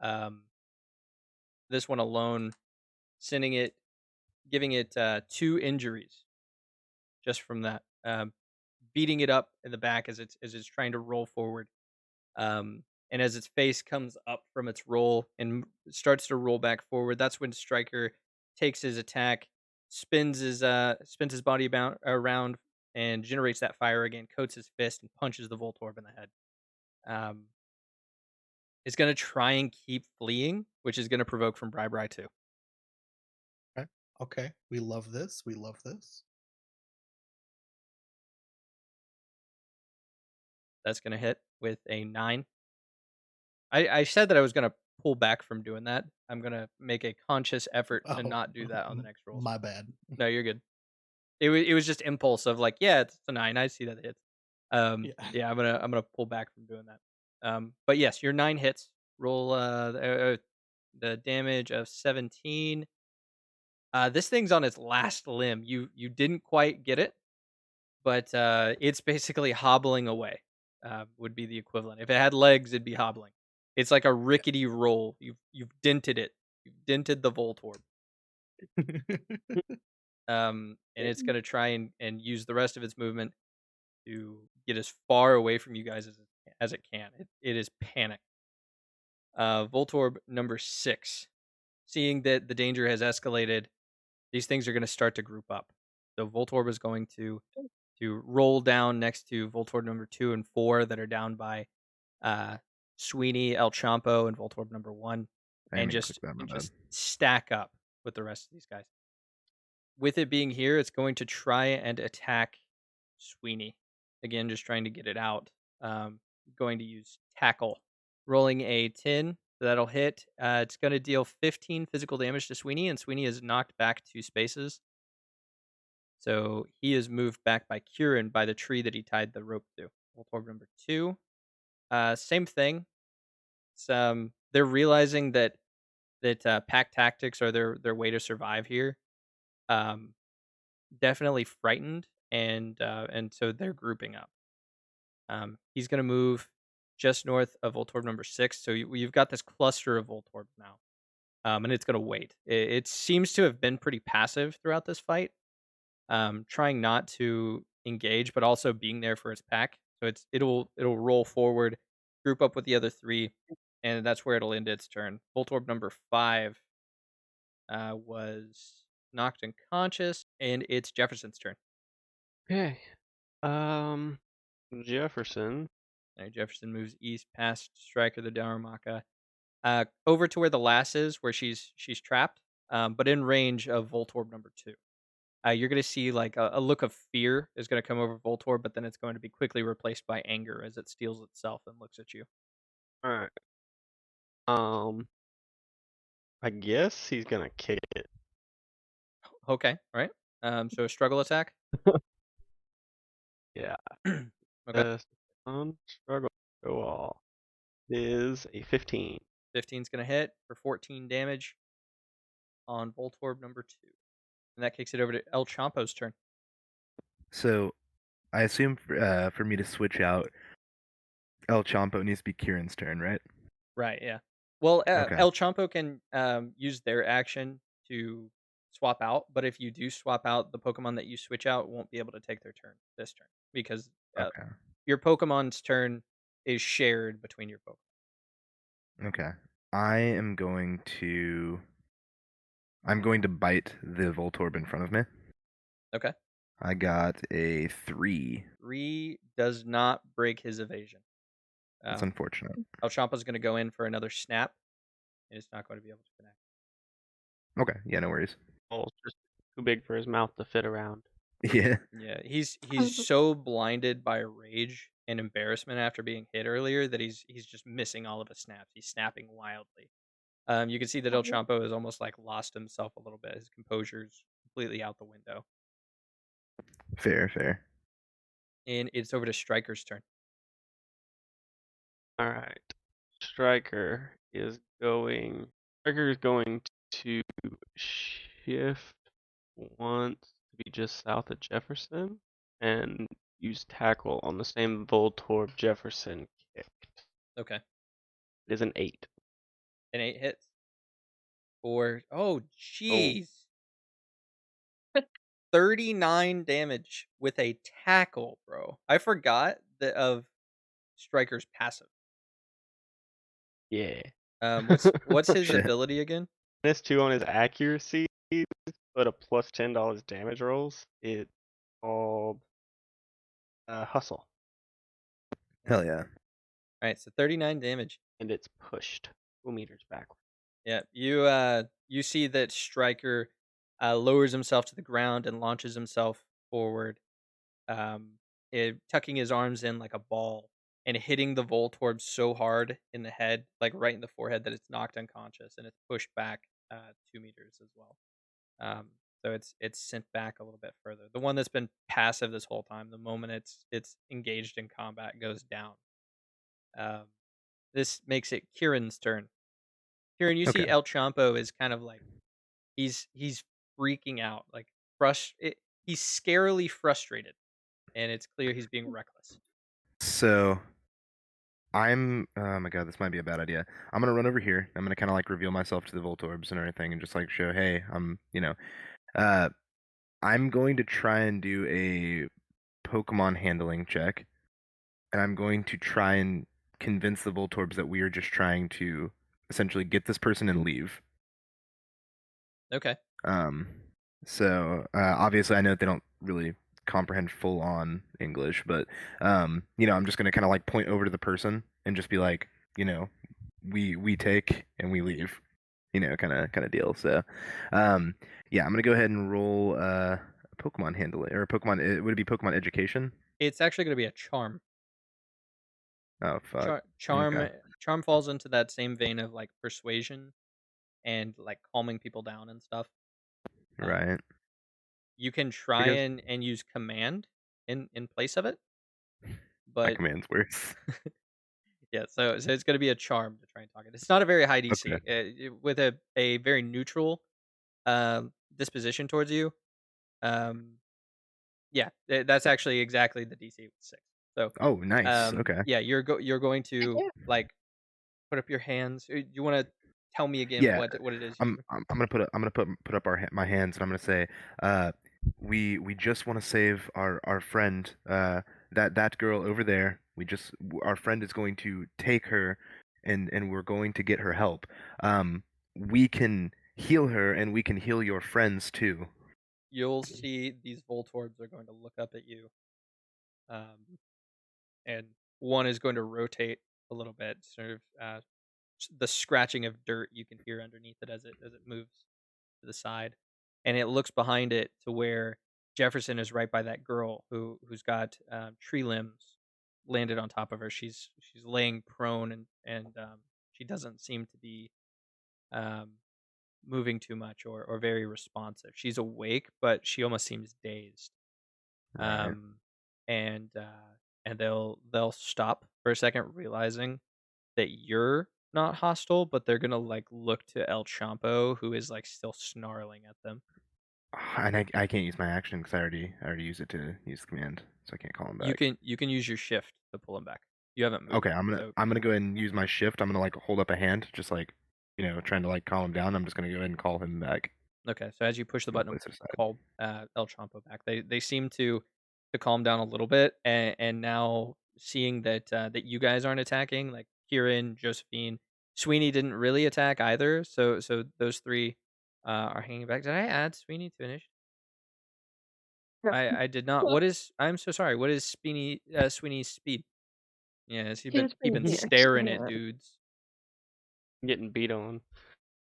Um, this one alone, giving it 2 injuries just from that. Beating it up in the back as it's trying to roll forward. And as its face comes up from its roll and starts to roll back forward, that's when Striker takes his attack, spins his body around, and generates that fire again. Coats his fist and punches the Voltorb in the head. It's gonna try and keep fleeing, which is gonna provoke from Bri too. Okay. Okay. We love this. We love this. That's gonna hit with a 9. I said that I was gonna pull back from doing that. I'm gonna make a conscious effort to Oh, not do that on the next rolls. my bad. No, you're good. It was just impulse of like, yeah, it's a 9. I see that it hits. Yeah. Yeah, I'm gonna pull back from doing that. But yes, your 9 hits. Roll the damage of 17. This thing's on its last limb. You didn't quite get it, but it's basically hobbling away. Would be the equivalent. If it had legs, it'd be hobbling. It's like a rickety roll. You've dented it. You've dented the Voltorb. And it's gonna try and use the rest of its movement to get as far away from you guys as it can. It is panicked. Voltorb number 6. Seeing that the danger has escalated, these things are going to start to group up. So Voltorb is going to roll down next to Voltorb number 2 and 4 that are down by uh, Sweeney, El Champo, and Voltorb number 1, I didn't and mean to click just that, my and bad. just stack up with the rest of these guys. With it being here, it's going to try and attack Sweeney. Again, just trying to get it out. Going to use tackle. Rolling a 10. So that'll hit. It's going to deal 15 physical damage to Sweeney, and Sweeney is knocked back 2 spaces. So he is moved back by Kieran by the tree that he tied the rope to. Voltorb number 2. Same thing. They're realizing that pack tactics are their way to survive here. Um, Definitely frightened, and so they're grouping up. He's going to move just north of Voltorb number 6. So you've got this cluster of Voltorbs now, and it's going to wait. It seems to have been pretty passive throughout this fight, trying not to engage, but also being there for its pack. So it'll roll forward, group up with the other 3, and that's where it'll end its turn. Voltorb number 5 was knocked unconscious, and it's Jefferson's turn. Okay. Jefferson. Jefferson moves east past Striker the Darumaka, over to where the lass is, where she's trapped, but in range of Voltorb number 2. You're going to see like a look of fear is going to come over Voltorb, but then it's going to be quickly replaced by anger as it steals itself and looks at you. All right. I guess he's gonna kick it. Okay, all right. So a struggle attack. Yeah. Okay, Struggle go all is a 15. 15's going to hit for 14 damage on Voltorb number 2, and that kicks it over to El Champo's turn. So I assume for me to switch out, El Champo needs to be Kieran's turn, right? Right, yeah. Well, Okay. El Champo can use their action to swap out, but if you do swap out, the Pokemon that you switch out won't be able to take their turn this turn because Okay. your Pokemon's turn is shared between your Pokemon. Okay. I'm going to bite the Voltorb in front of me. Okay. I got a 3. 3 does not break his evasion. That's unfortunate. El Champo's going to go in for another snap, and it's not going to be able to connect. Okay. Yeah, no worries. Oh, it's just too big for his mouth to fit around. Yeah. Yeah, he's so blinded by rage and embarrassment after being hit earlier that he's just missing all of his snaps. He's snapping wildly. You can see that El Champo has almost like lost himself a little bit. His composure's completely out the window. Fair, fair. And it's over to Striker's turn. All right. Striker is going to shift once to be just south of Jefferson and use tackle on the same Voltorb Jefferson kicked. Okay. It is an 8. An 8 hits. Jeez. 39 damage with a tackle, bro. I forgot of Striker's passive. Yeah. What's his Shit. ability again? -2 on his accuracy, but a plus $10 damage rolls. It's called Hustle, Hell yeah. All right, so 39 damage. and it's pushed 2 meters backward. Yeah, you see that Striker lowers himself to the ground and launches himself forward, tucking his arms in like a ball, and hitting the Voltorb so hard in the head, like right in the forehead, that it's knocked unconscious and it's pushed back 2 meters as well. Um, so it's sent back a little bit further. The one that's been passive this whole time, the moment it's engaged in combat, goes down. Um, this makes it Kieran's turn. Kieran, you Okay. see El Champo is kind of like he's freaking out, like he's scarily frustrated, and it's clear he's being reckless. So oh my god, this might be a bad idea. I'm gonna run over here. I'm gonna kind of like reveal myself to the Voltorbs and everything, and just like show, hey, uh, I'm going to try and do a Pokemon handling check, and I'm going to try and convince the Voltorbs that we are just trying to essentially get this person and leave. Okay. Um, obviously, I know that they don't really comprehend full on English, but I'm just gonna kind of like point over to the person and just be like, you know, we take and we leave, kind of deal. So, um, yeah, I'm gonna go ahead and roll Pokemon handling or Pokemon. Would it be Pokemon education? It's actually going to be a charm. Oh fuck. Charm Okay. charm falls into that same vein of like persuasion and like calming people down and stuff. Um, Right. you can I try guess and use command in place of it, that but command's worse. yeah, so it's going to be a charm to try and talk it. It's not a very high Okay. DC with a very neutral disposition towards you. Um, yeah, that's actually exactly the DC with 6. So, Oh, nice. Okay. yeah, you're going Heck to yeah. like put up your hands. You want to tell me again Yeah, what it is I'm you I'm gonna put up my hands and I'm gonna say, uh, we just want to save our friend, that girl over there. Our friend is going to take her, and we're going to get her help. We can heal her and we can heal your friends too. you'll see these Voltorbs are going to look up at you, um, and one is going to rotate a little bit, sort of the scratching of dirt you can hear underneath it as it moves to the side, and it looks behind it to where Jefferson is right by that girl who's got tree limbs landed on top of her. She's laying prone and she doesn't seem to be um, moving too much or very responsive. She's awake, but she almost seems dazed. Right. Um, and they'll stop for a second, realizing that you're not hostile, but they're gonna like look to El Champo, who is like still snarling at them. And I can't use my action because I already used it to use the command, so I can't call him back. You can use your shift to pull him back. You haven't moved, Okay, so I'm gonna go ahead and use my shift. I'm gonna like hold up a hand, just like trying to like calm him down. I'm just gonna go ahead and call him back okay. So as you push the and button place it to aside. call El Champo back, they seem to calm down a little bit, and now seeing that that you guys aren't attacking, like Kieran, Josephine, Sweeney didn't really attack either. So those three are hanging back. Did I add Sweeney to initiative? No. I did not. Well, What is? I'm so sorry. What is Sweeney's speed? Yes, he's he pretty been next. staring Hang at on. dudes. Getting beat on.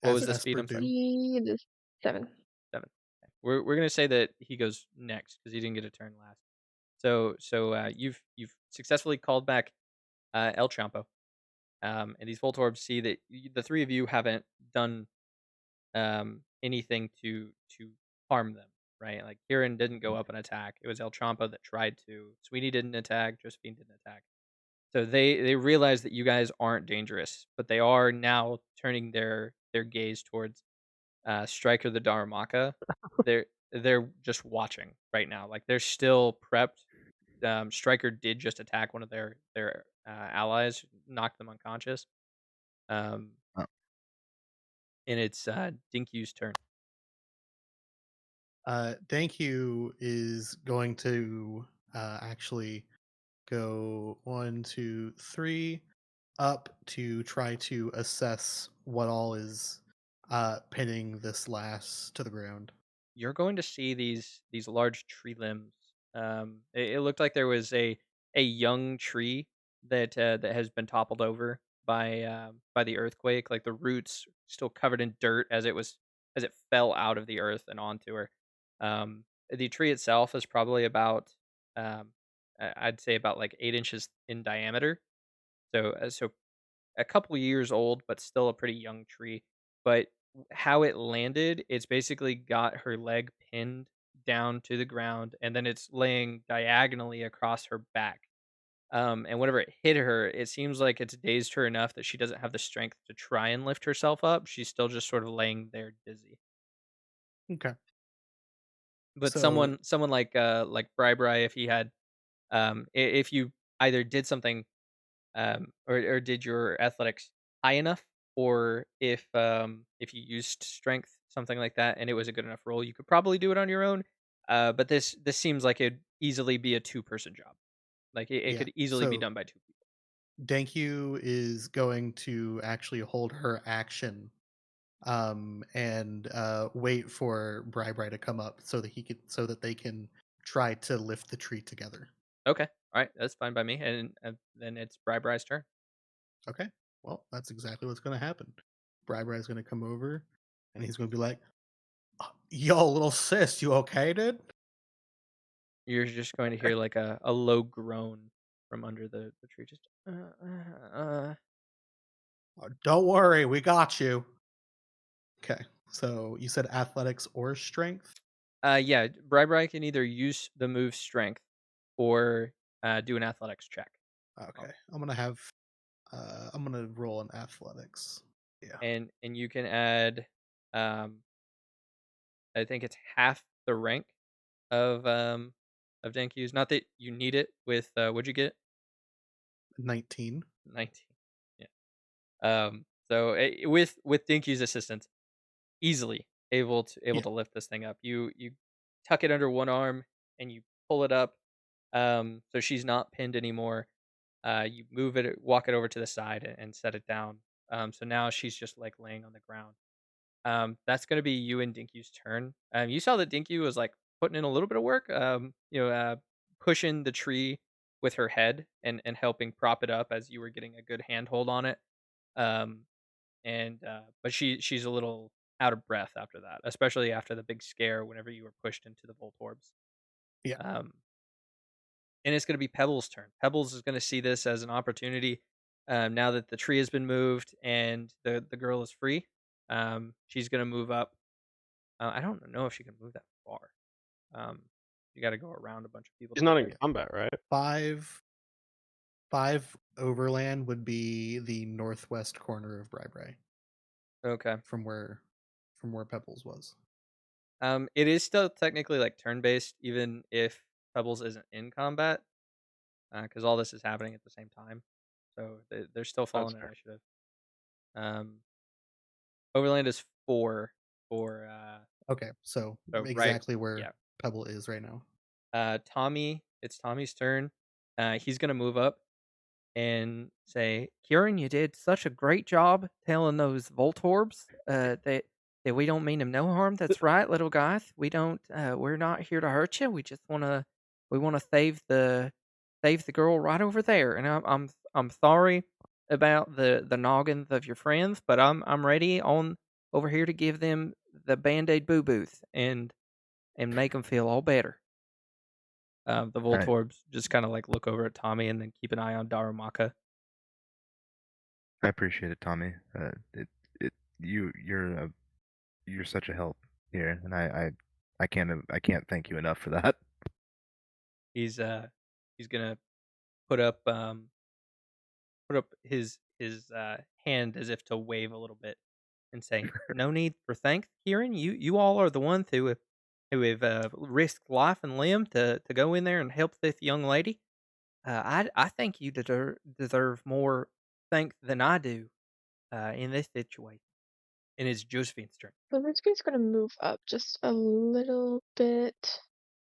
What As was the His speed? Esper I'm sorry. do. speed is 7. 7. Okay. We're gonna say that he goes next because he didn't get a turn last. So you've successfully called back El Champo. And these Voltorbs see that the three of you haven't done anything to harm them, right? Like Kieran didn't go up and attack. It was El Champo that tried to. Sweeney didn't attack. Josephine didn't attack. So they realize that you guys aren't dangerous, but they are now turning their gaze towards Striker the Darumaka. They're just watching right now. Like they're still prepped. Striker did just attack one of their allies, knocked them unconscious. Um, Oh, and it's Dinkyu's turn. Thank you is going to actually go 1, 2, 3 up to try to assess what all is pinning this lass to the ground. You're going to see these large tree limbs. It looked like there was a young tree that has been toppled over by the earthquake. Like the roots still covered in dirt as it fell out of the earth and onto her. The tree itself is probably about um, I'd say about like 8 inches in diameter, So a couple years old, but still a pretty young tree. But how it landed, it's basically got her leg pinned down to the ground, and then it's laying diagonally across her back. And whenever it hit her, it seems like it's dazed her enough that she doesn't have the strength to try and lift herself up. She's still just sort of laying there dizzy. Okay. But So someone like Bri, if he had if you either did something or did your athletics high enough, or if you used strength, something like that, and it was a good enough roll, you could probably do it on your own. But this seems like it'd easily be a two-person job. Like it yeah. could easily be So done by two people. Dankyu is going to actually hold her action and wait for Bri to come up so that they can try to lift the tree together. Okay, all right, that's fine by me. And then it's Bri's turn. Okay. Well, that's exactly what's going to happen. Bri is going to come over and he's going to be like, "Yo, little sis, you okay, dude? You're just going to hear like a low groan from under the tree. Just Don't worry, we got you." Okay. So you said athletics or strength? yeah, Bri can either use the move strength or do an athletics check. Okay. I'm gonna roll an athletics. Yeah. And you can add, um, I think it's half the rank of Denkyu's. Not that you need it with what'd you get? 19. 19. Yeah. So with Denkyu's assistance, easily able Yeah. to lift this thing up. You tuck it under one arm and you pull it up, so she's not pinned anymore. You move it, walk it over to the side, and set it down. So now she's just like laying on the ground. That's gonna be you and Dinky's turn. You saw that Dinky was like putting in a little bit of work. Pushing the tree with her head and helping prop it up as you were getting a good handhold on it. Um, and but she's a little out of breath after that, especially after the big scare whenever you were pushed into the Voltorbs. Yeah. Um, and it's going to be Pebbles' turn. Pebbles is going to see this as an opportunity. Now that the tree has been moved and the girl is free, she's going to move up. I don't know if she can move that far. Um, you got to go around a bunch of people He's to get not in there. Yeah. combat, right? 5 overland would be the northwest corner of Bri Okay. from where Pebbles was. It is still technically like turn based, even if Pebbles isn't in combat, because all this is happening at the same time. So they're still That's following fair. initiative. Um, Overland is 4 for Okay. So so right, exactly where yeah. Pebble is right now. Tommy, it's Tommy's turn. He's gonna move up and say, "Kieran, you did such a great job telling those Voltorbs that we don't mean them no harm. That's right, little guys. We're not here to hurt you. We wanna save the girl right over there. And I'm sorry about the noggins of your friends, but I'm ready on over here to give them the Band-Aid boo boos and make them feel all better." The I Voltorbs just kind of like look over at Tommy and then keep an eye on Darumaka. I appreciate it, Tommy. It you're such a help here, and I can't thank you enough for that. He's gonna put up put up his hand as if to wave a little bit and say, "No need for thanks, Kieran. You all are the ones who have risked life and limb to go in there and help this young lady. I think you deserve more thanks than I do in this situation." And it's Josephine's turn. So Rizky's gonna move up just a little bit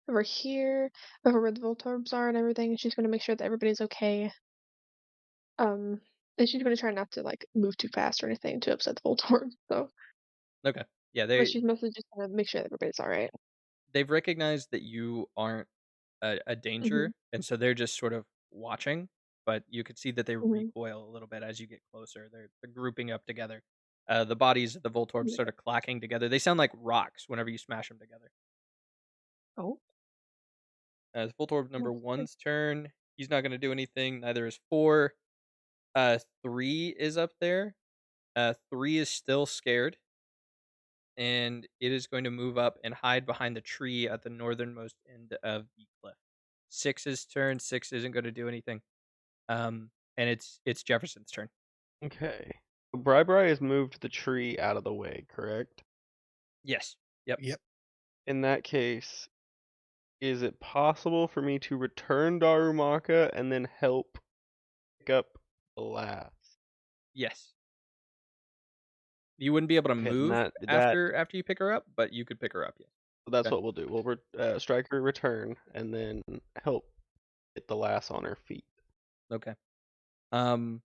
over here, over where the Voltorbs are and everything, and she's gonna make sure that everybody's okay. Um, and she's gonna try not to like move too fast or anything to upset the Voltorb. So, Okay, yeah, but she's mostly just gonna make sure that everybody's all right. they've recognized that you aren't a Mhm. danger, and so they're just sort of watching. But you could see that they Mhm. recoil a little bit as you get closer. They're grouping up together. The bodies of the Voltorbs Yeah. sort of clacking together. They sound like rocks whenever you smash them together. Oh. It's Voltorb number Oh, good. one's turn. He's not going to do anything. Neither is 4. 3 is up there. 3 is still scared, and it is going to move up and hide behind the tree at the northernmost end of the cliff. 6's turn. 6 isn't going to do anything. And it's Jefferson's turn. Okay. So Bri has moved the tree out of the way, correct? Yes. Yep. Yep. In that case, is it possible for me to return Darumaka and then help pick up the lass? Yes. You wouldn't be able to Okay, then move that after you pick her up, but you could pick her up. Yes. that's Okay. what we'll do. We'll strike her return and then help get the lass on her feet. Okay. Um,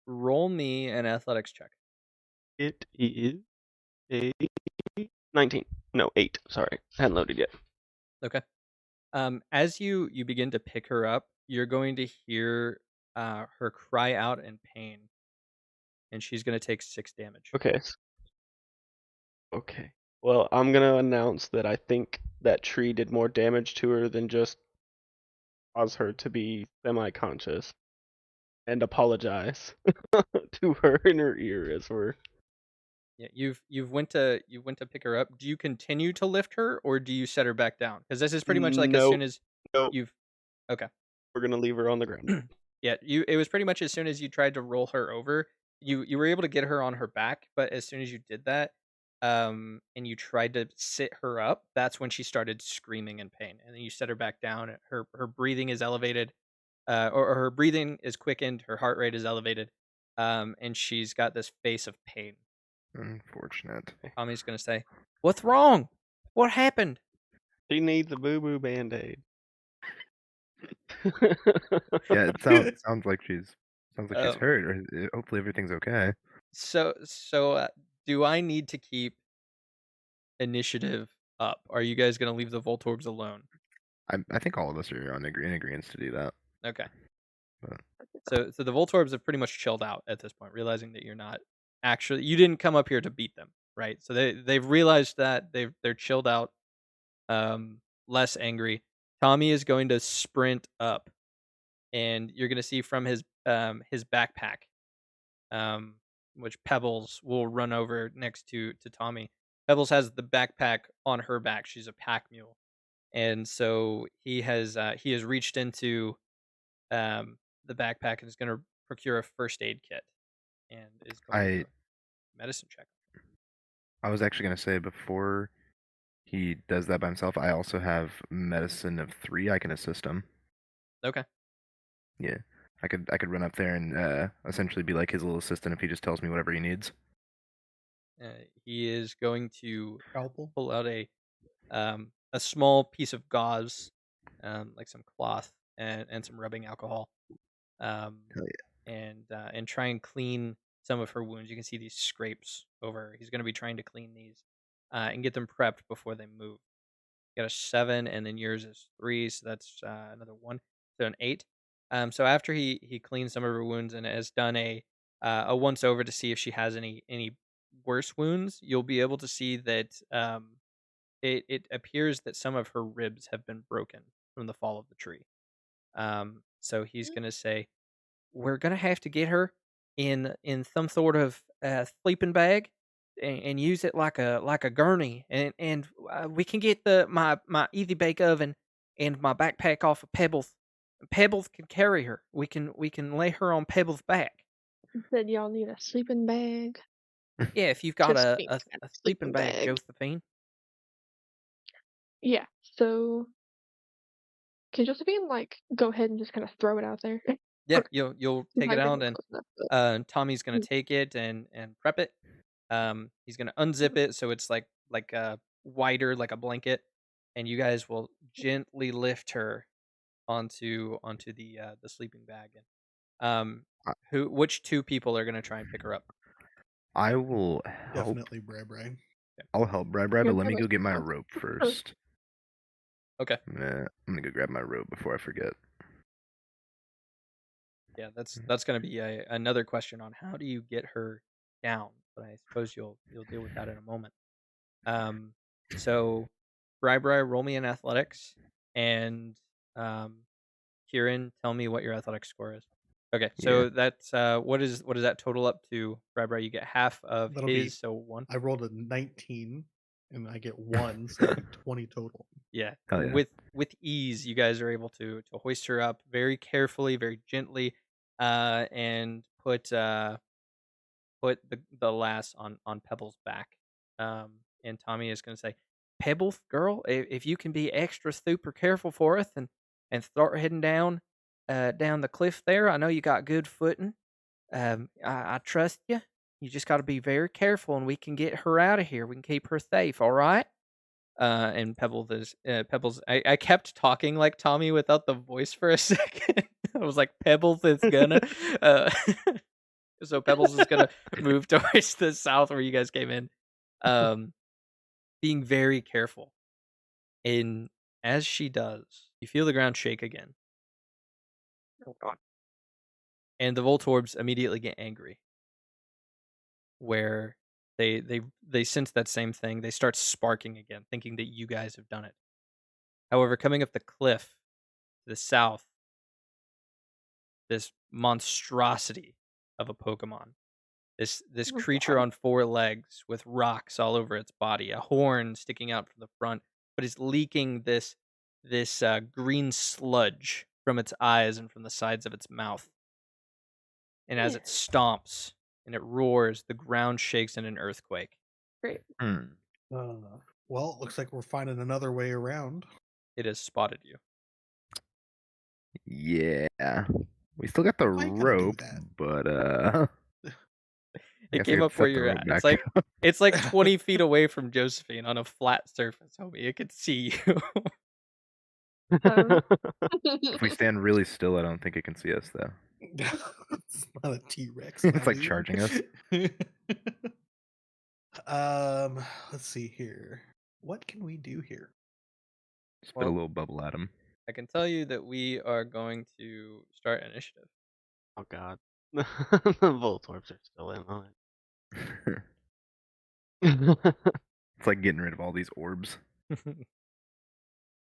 roll me an athletics check. It is a 19. No, 8. Sorry. I hadn't loaded yet. Okay. As you begin to pick her up, you're going to hear her cry out in pain, and she's going to take 6 damage. Okay. Okay. Well, I'm gonna announce that I think that tree did more damage to her than just cause her to be semi-conscious, and apologize to her in her ear as we're. Yeah, you've went to pick her up. Do you continue to lift her, or do you set her back down? Because this is pretty much like as No, soon as no, you've. Okay. we're gonna leave her on the ground. Yeah, it was pretty much as soon as you tried to roll her over, you were able to get her on her back, but as soon as you did that, and you tried to sit her up, that's when she started screaming in pain. And then you set her back down. Her breathing is elevated, or her breathing is quickened, her heart rate is elevated, and she's got this face of pain. Unfortunate. Tommy's gonna say, "What's wrong? What happened?" She needs a boo-boo band-aid. Yeah, it sounds like she's Um, hurt. Or hopefully everything's okay. so do I need to keep initiative up? Are you guys gonna leave the Voltorbs alone? I think all of us are in agreement to do that. Okay. But So the Voltorbs have pretty much chilled out at this point, realizing that you didn't come up here to beat them, right? So they've realized that they're chilled out, less angry. Tommy is going to sprint up, and you're gonna see from his backpack, um, which Pebbles will run over next to Tommy. Pebbles has the backpack on her back. She's a pack mule, and so he has reached into the backpack and is going to procure a first aid kit and is going to do I a medicine check. I was actually gonna say before he does that by himself, I also have medicine of 3. I can assist him. Okay. Yeah. I could run up there and essentially be like his little assistant if he just tells me whatever he needs. He is going to Scalpel. pull out a small piece of gauze, like some cloth and some rubbing alcohol, um, Hell and try and clean some of her wounds. You can see these scrapes over. He's going to be trying to clean these and get them prepped before they move. Got a 7, and then yours is 3, so that's another 1, so an 8. So after he cleans some of her wounds and has done a once over to see if she has any worse wounds, you'll be able to see that it appears that some of her ribs have been broken from the fall of the tree. So he's gonna say, "We're gonna have to get her in some sort of sleeping bag and use it like a gurney, and we can get my easy bake oven and my backpack off of Pebbles. Pebbles can carry her. We can lay her on Pebbles' back. Said y'all need a sleeping bag. Yeah, if you've got Josephine's got a a sleeping sleeping bag, bag. Josephine." Yeah. So can Josephine like go ahead and just kind of throw it out there? Yeah, Okay. you'll She's take not it gonna out, get and close enough, but Tommy's gonna mm, take it and prep it. He's gonna unzip it so it's like wider, like a blanket, and you guys will gently lift her onto the sleeping bag. And I which 2 people are gonna try and pick her up? I will help. Definitely Bri. I'll help Bri, you're but let me never go get my strong. rope first. Okay. I'm gonna go grab my rope before I forget. Yeah, that's gonna be another question on how do you get her down, but I suppose you'll deal with that in a moment. Um, so Bri, roll me in athletics, and um, Kieran, tell me what your athletic score is. Okay, Yeah. so that's what does that total up to, Bri? You get half of That'll be. his, so 1. I rolled a 19, and I get 1, so that'll be 20 total. Yeah, Hell yeah. with ease, you guys are able to hoist her up very carefully, very gently, and put the lass on Pebble's back. And Tommy is going to say, "Pebbles, girl, if you can be extra super careful for us and start heading down the cliff there, I know you got good footing. I trust you. You just got to be very careful, and we can get her out of here. We can keep her safe. All right." And Pebbles. I kept talking like Tommy without the voice for a second. I was like, Pebbles is gonna. Uh, so Pebbles is gonna move towards the south where you guys came in, um, being very careful. And as she does, you feel the ground shake again, Oh god. and the Voltorbs immediately get angry. Where they sense that same thing. They start sparking again, thinking that you guys have done it. However, coming up the cliff to the south, this monstrosity of a Pokemon. This Oh creature god. on 4 legs with rocks all over its body, a horn sticking out from the front, but it's leaking this green sludge from its eyes and from the sides of its mouth. And as it Yeah. stomps and it roars, the ground shakes in an earthquake. Great. Hmm. Well, it looks like we're finding another way around. It has spotted you. Yeah. We still got the Why you gotta do rope, that? but I It guess we came could up where set the you're rope at. back It's like 20 feet away from Josephine on a flat surface, homie. It could see you. Um, If we stand really still, I don't think it can see us though. It's not a T-Rex, It's like buddy. charging us. Let's see here. What can we do here? Spit a Well, little bubble at him. I can tell you that we are going to start initiative. Oh god. The Voltorbs are still in on it. It's like getting rid of all these orbs.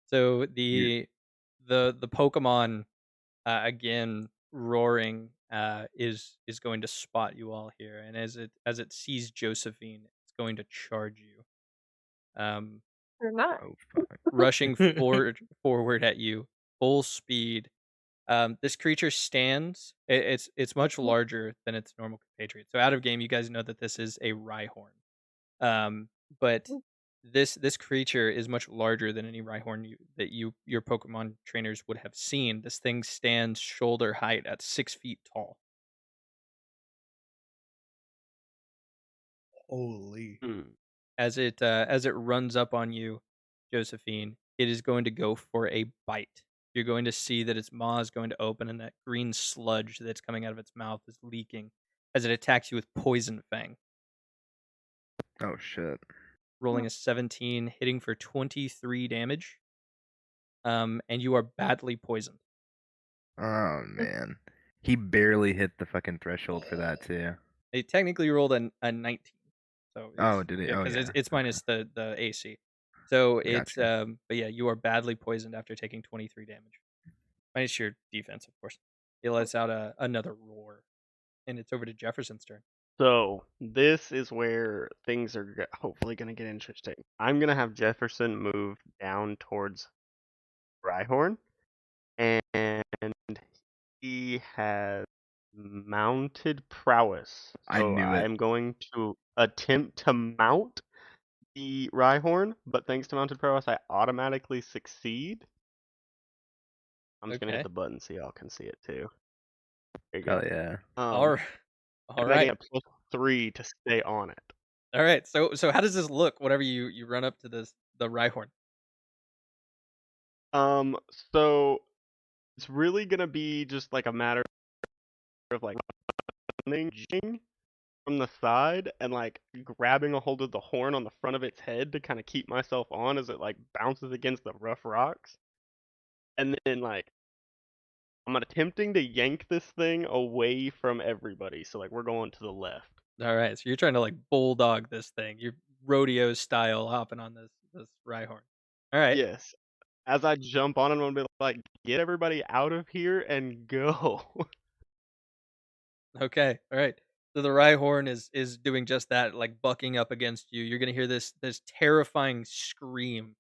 So Yeah. the Pokemon again roaring is going to spot you all here, and as it sees Josephine, it's going to charge you, um, or not. Oh fuck. rushing forward at you full speed. This creature stands. It's much larger than its normal compatriot. So out of game, you guys know that this is a Rhyhorn. Um, but this creature is much larger than any Rhyhorn your Pokemon trainers would have seen. This thing stands shoulder height at 6 feet tall. Holy. Hmm. As it runs up on you, Josephine, it is going to go for a bite. You're going to see that its maw is going to open, and that green sludge that's coming out of its mouth is leaking as it attacks you with Poison Fang. Oh shit. Rolling a 17, hitting for 23 damage. And you are badly poisoned. Oh man. He barely hit the fucking threshold for that too. It technically rolled a 19, so Oh, it's did he? yeah, Oh because yeah. it's Okay. minus the AC. So it's Gotcha. but yeah, you are badly poisoned after taking 23 damage. Minus your defense, of course. It lets out another roar, and it's over to Jefferson's turn. So this is where things are hopefully going to get interesting. I'm going to have Jefferson move down towards Rhyhorn, and he has mounted prowess. I So knew I it. am going to attempt to mount the Rhyhorn, but thanks to mounted prowess, I automatically succeed. I'm just going to hit Okay. the button so y'all can see it too. There you Hell go. yeah. All right. All And I right. get a +3 to stay on it. All right. So how does this look whenever you run up to the Rhyhorn? Um, so it's really gonna be just like a matter of like lunging from the side and like grabbing a hold of the horn on the front of its head to kind of keep myself on as it like bounces against the rough rocks. And then like I'm attempting to yank this thing away from everybody. So like we're going to the left. All right. So you're trying to like bulldog this thing. You're rodeo style hopping on this Rhyhorn. All right. Yes. As I jump on it, I'm gonna be like, get everybody out of here and go. Okay, all right. So the Rhyhorn is doing just that, like bucking up against you. You're gonna hear this terrifying scream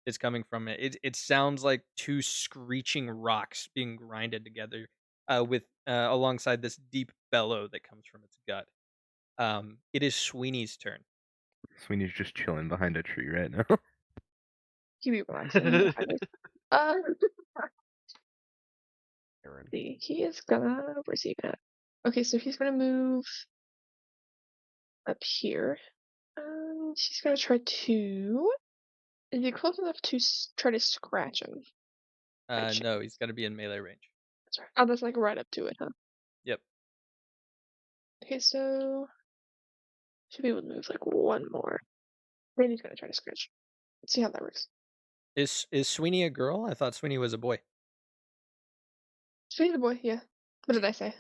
is coming from it. It sounds like two screeching rocks being grinded together, with alongside this deep bellow that comes from its gut. It is Sweeney's turn. Sweeney's just chilling behind a tree right now. He be relaxing. Uh, Aaron. see, he is gonna. Where's he at? Okay, so he's gonna move up here. She's gonna try to. Is he close enough to try to scratch him? By No, chance? he's gonna be in melee range. That's right. Oh, that's like right up to it, huh? Yep. Okay, so should be able to move like one more. Then he's gonna try to scratch. Let's see how that works. Is Sweeney a girl? I thought Sweeney was a boy. Sweetie the boy, yeah. What did I say?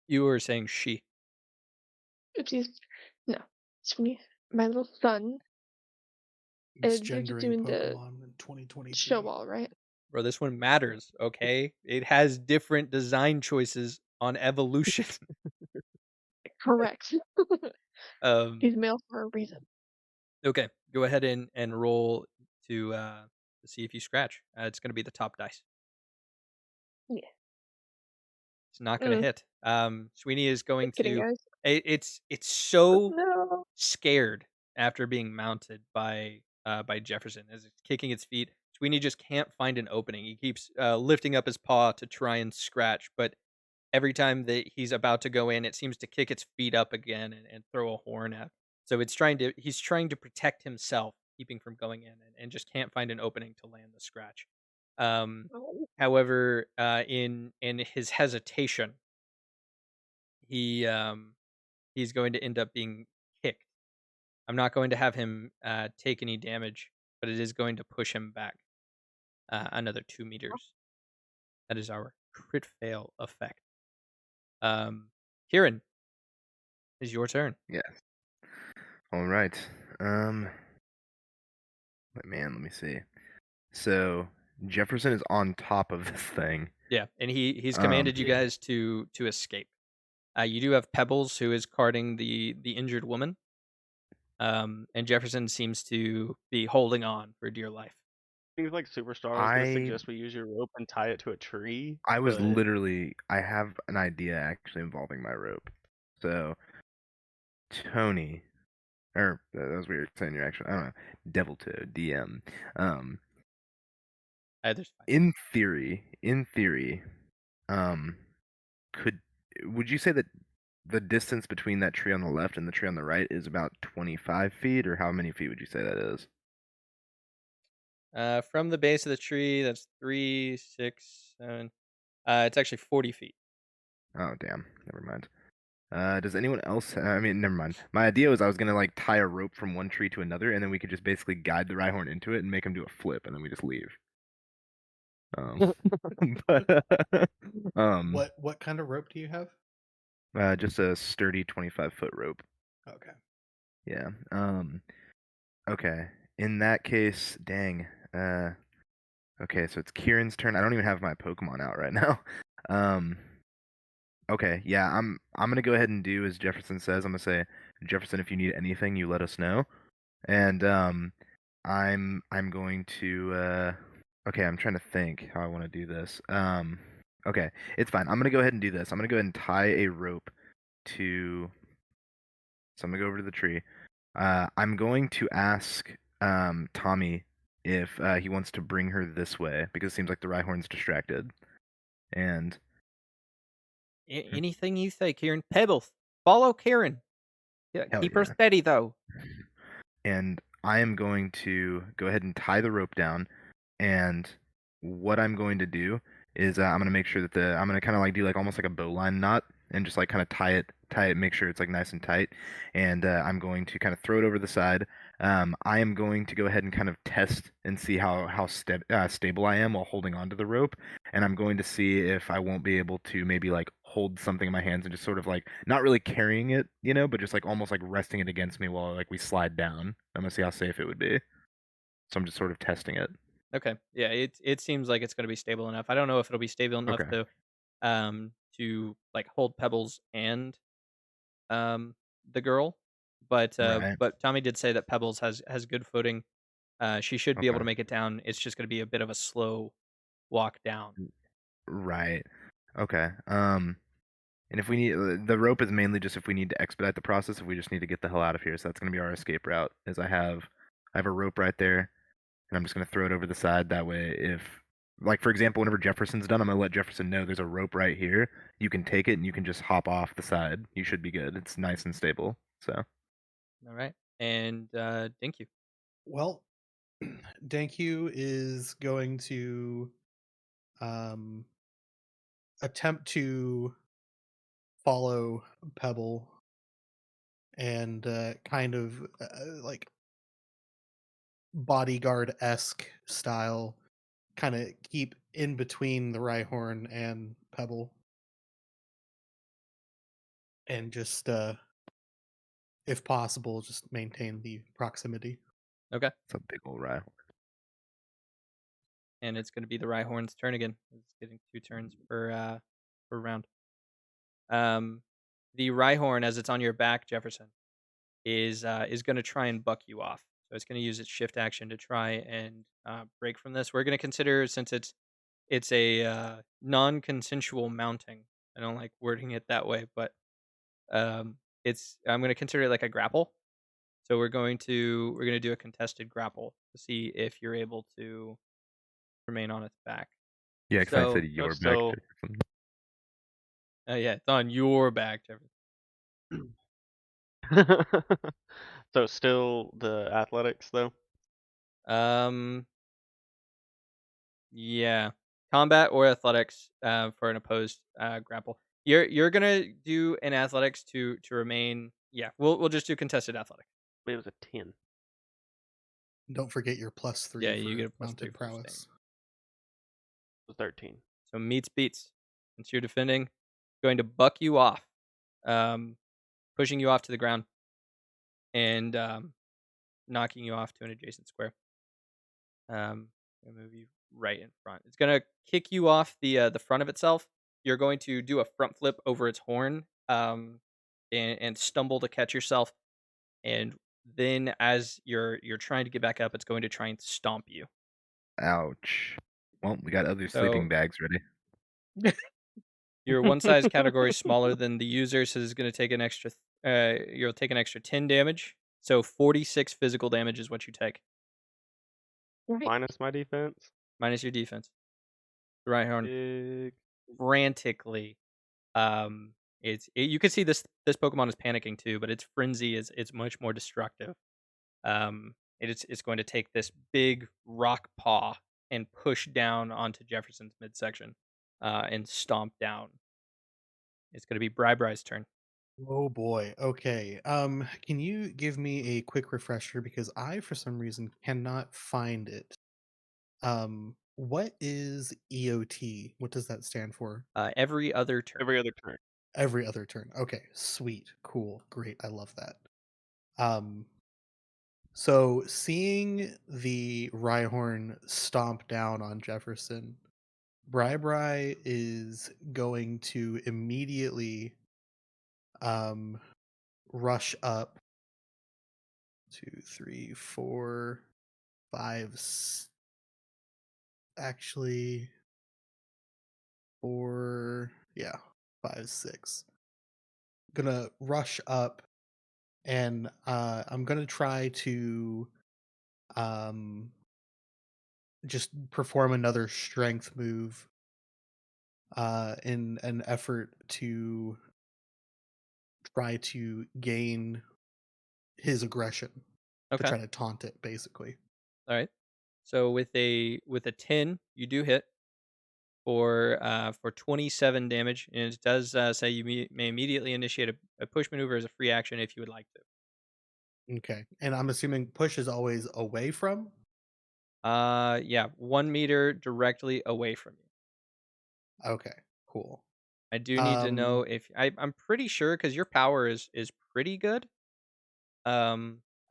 You were saying she. Oopsies. No. Sweetie, my little son. It's You're just gendering doing the Pokemon in 2023. show all, right? Bro, this one matters, okay? It has different design choices on evolution. Correct. um, He's male for a reason. okay, go ahead and roll to see if you scratch. It's gonna be the top dice. Yeah. It's not gonna hit. Sweeney is going Just kidding, to. guys. It's so No. scared after being mounted by Jefferson as it's kicking its feet. Sweeney just can't find an opening. He keeps lifting up his paw to try and scratch, but every time that he's about to go in, it seems to kick its feet up again and throw a horn at. So he's trying to protect himself, keeping from going in, and just can't find an opening to land the scratch. Um, Oh. however, in his hesitation, he's going to end up being kicked. I'm not going to have him take any damage, but it is going to push him back another 2 meters. That is our crit fail effect. Kieran, is your turn. Yes. All right. Um, but man, let me see. So Jefferson is on top of this thing. Yeah, and he's Um, commanded you guys to escape. You do have Pebbles, who is carting the injured woman. And Jefferson seems to be holding on for dear life. Seems like Superstar was gonna I suggest we use your rope and tie it to a tree. I was but literally I have an idea actually involving my rope. So Tony, or that was weird saying your actual I don't know, Devil Toad DM. Um, Either's fine. in theory, um, could would you say that the distance between that tree on the left and the tree on the right is about 25 feet, or how many feet would you say that is? From the base of the tree, that's 3, 6, 7. It's actually 40 feet. Oh, damn. Never mind. Does anyone else? I mean, never mind. My idea was I was gonna like tie a rope from one tree to another, and then we could just basically guide the Rhyhorn into it and make him do a flip, and then we just leave. But um, What kind of rope do you have? just a sturdy 25-foot rope. Okay. Yeah. Okay. In that case, dang. Okay, so it's Kieran's turn. I don't even have my Pokemon out right now. Um. Okay, yeah, I'm gonna go ahead and do as Jefferson says. I'm gonna say, Jefferson, if you need anything, you let us know. And I'm going to okay, I'm trying to think how I want to do this. Okay, it's fine. I'm gonna go ahead and do this. I'm gonna go ahead and tie a rope to. So I'm gonna go over to the tree. I'm going to ask Tommy if he wants to bring her this way because it seems like the Rhyhorn's distracted. And Anything you say, Kieran. Pebbles, follow Kieran. Yeah, hell keep her yeah. steady though. And I am going to go ahead and tie the rope down. And what I'm going to do is I'm going to make sure that I'm going to kind of like do like almost like a bowline knot and just like kind of tie it, make sure it's like nice and tight. And I'm going to kind of throw it over the side. I am going to go ahead and kind of test and see how stable I am while holding onto the rope. And I'm going to see if I won't be able to maybe like hold something in my hands and just sort of like not really carrying it, but just like almost like resting it against me while like we slide down. I'm gonna see how safe it would be. So I'm just sort of testing it. Okay. Yeah, it seems like it's going to be stable enough. I don't know if it'll be stable enough Okay. to to like hold Pebbles and um, the girl, Right. but Tommy did say that Pebbles has good footing. She should be able Okay. to make it down. It's just going to be a bit of a slow walk down. Right. Okay. And if we need the rope is mainly just if we need to expedite the process, if we just need to get the hell out of here. So that's gonna be our escape route. Is I have a rope right there, and I'm just gonna throw it over the side. That way, if like for example, whenever Jefferson's done, I'm gonna let Jefferson know there's a rope right here. You can take it and you can just hop off the side. You should be good. It's nice and stable. So All right, and thank you. Well, Dankyu is going to um, attempt to follow Pebble and kind of like bodyguard esque style, kind of keep in between the Rhyhorn and Pebble, and just if possible, just maintain the proximity. Okay, it's a big old ride. and it's going to be the Rhyhorn's turn again. It's getting 2 turns per round. Um, the Rhyhorn, as it's on your back, Jefferson, is going to try and buck you off. So it's going to use its shift action to try and break from this. We're going to consider, since it's a non-consensual mounting. I don't like wording it that way, but it's I'm going to consider it like a grapple. So we're going to do a contested grapple to see if you're able to remain on its back. Yeah, because I said So So your back. still, yeah, it's on your back, Jefferson. so still the athletics though. Um, yeah, combat or athletics for an opposed grapple. You're gonna do an athletics to remain. Yeah, we'll just do contested athletics. It was a 10. Don't forget your plus Yeah, three you get for a +3 mounted for staying. prowess. It was 13. So meets beats. Since you're defending, going to buck you off, um, pushing you off to the ground, and knocking you off to an adjacent square. Gonna move you right in front. It's gonna kick you off the front of itself. You're going to do a front flip over its horn, and stumble to catch yourself. And then, as you're trying to get back up, it's going to try and stomp you. Ouch. Well, we got other sleeping So bags ready. your one size category is smaller than the user, so it's going to take an extra. You'll take an extra 10 damage. So 46 physical damage is what you take, Right. Minus my defense. minus your defense. The right horn Big. frantically. You can see this Pokemon is panicking too, but its frenzy is it's much more destructive. It's going to take this big rock paw and push down onto Jefferson's midsection, and stomp down. It's going to be Bri-Bri's turn. Oh boy. Okay. Can you give me a quick refresher because I for some reason cannot find it. What is EOT? What does that stand for? Every other turn. Every other turn. Every other turn. Okay, sweet. Cool. Great. I love that. Um so seeing the Rhyhorn stomp down on Jefferson, Bri is going to immediately um rush up 2, 3, 4, 5, actually 4, yeah, 5, 6. Gonna rush up and I'm gonna try to um just perform another strength move in an effort to try to gain his aggression, to Okay. try to taunt it basically. All right. So with a 10, you do hit for 27 damage, and it does say you may immediately initiate a push maneuver as a free action if you would like to. Okay. And I'm assuming push is always away from? Yeah, 1 meter directly away from you. Okay, cool. I do need to know Um if I'm pretty sure because your power is pretty good.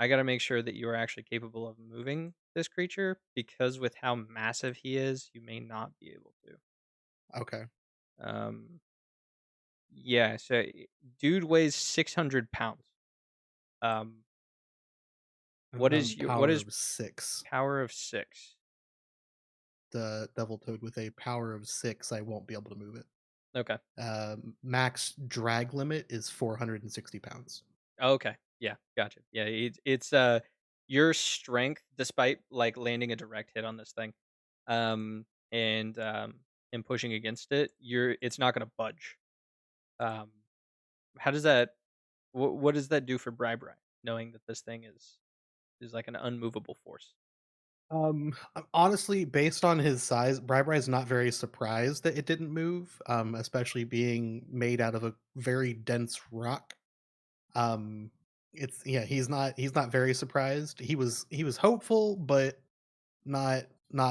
I got to make sure that you are actually capable of moving this creature because with how massive he is, you may not be able to. okay. Um, Yeah, so dude weighs 600 pounds. Um, what Power is of 6. power of 6? The Devil Toad with a power of 6, I won't be able to move it. Okay. Max drag limit is 460 pounds. Okay. Yeah, gotcha. Yeah, it's your strength, despite like landing a direct hit on this thing, um, and pushing against it, it's not gonna budge. Um, how does that what does that do for Bribri, knowing that this thing is like an unmovable force? Honestly, based on his size, Bribri is not very surprised that it didn't move, especially being made out of a very dense rock. Um, it's yeah, he's not very surprised. He was hopeful, but not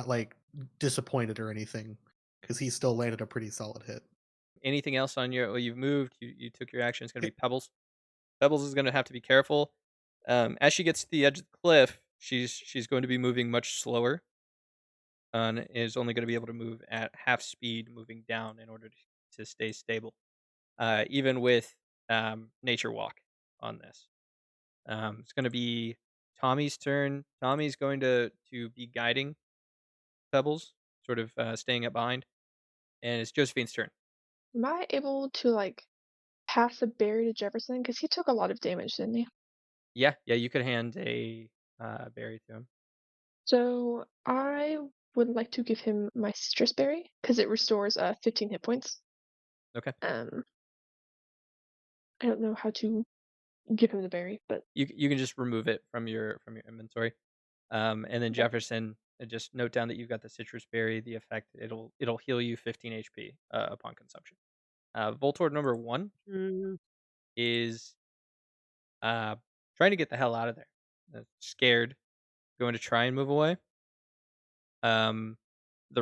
like disappointed or anything, because he still landed a pretty solid hit. Anything else on your well, you've moved, you took your action, it's gonna Okay. be Pebbles. Pebbles is gonna have to be careful. As she gets to the edge of the cliff, she's going to be moving much slower, and is only gonna be able to move at half speed moving down in order to stay stable, even with, Nature Walk on this. It's gonna be Tommy's turn. Tommy's going to be guiding Pebbles, sort of, staying up behind, and it's Josephine's turn. Am I able to like pass a berry to Jefferson? Because he took a lot of damage, didn't he? Yeah, yeah, you could hand a, berry to him. So I would like to give him my citrus berry because it restores 15 hit points. Okay. Um, I don't know how to give him the berry, but You can just remove it from your inventory. And then okay. Jefferson, just note down that you've got the citrus berry. The effect it'll heal you 15 HP upon consumption. Voltorb number 1 Mm. is uh, trying to get the hell out of there. Scared, going to try and move away. The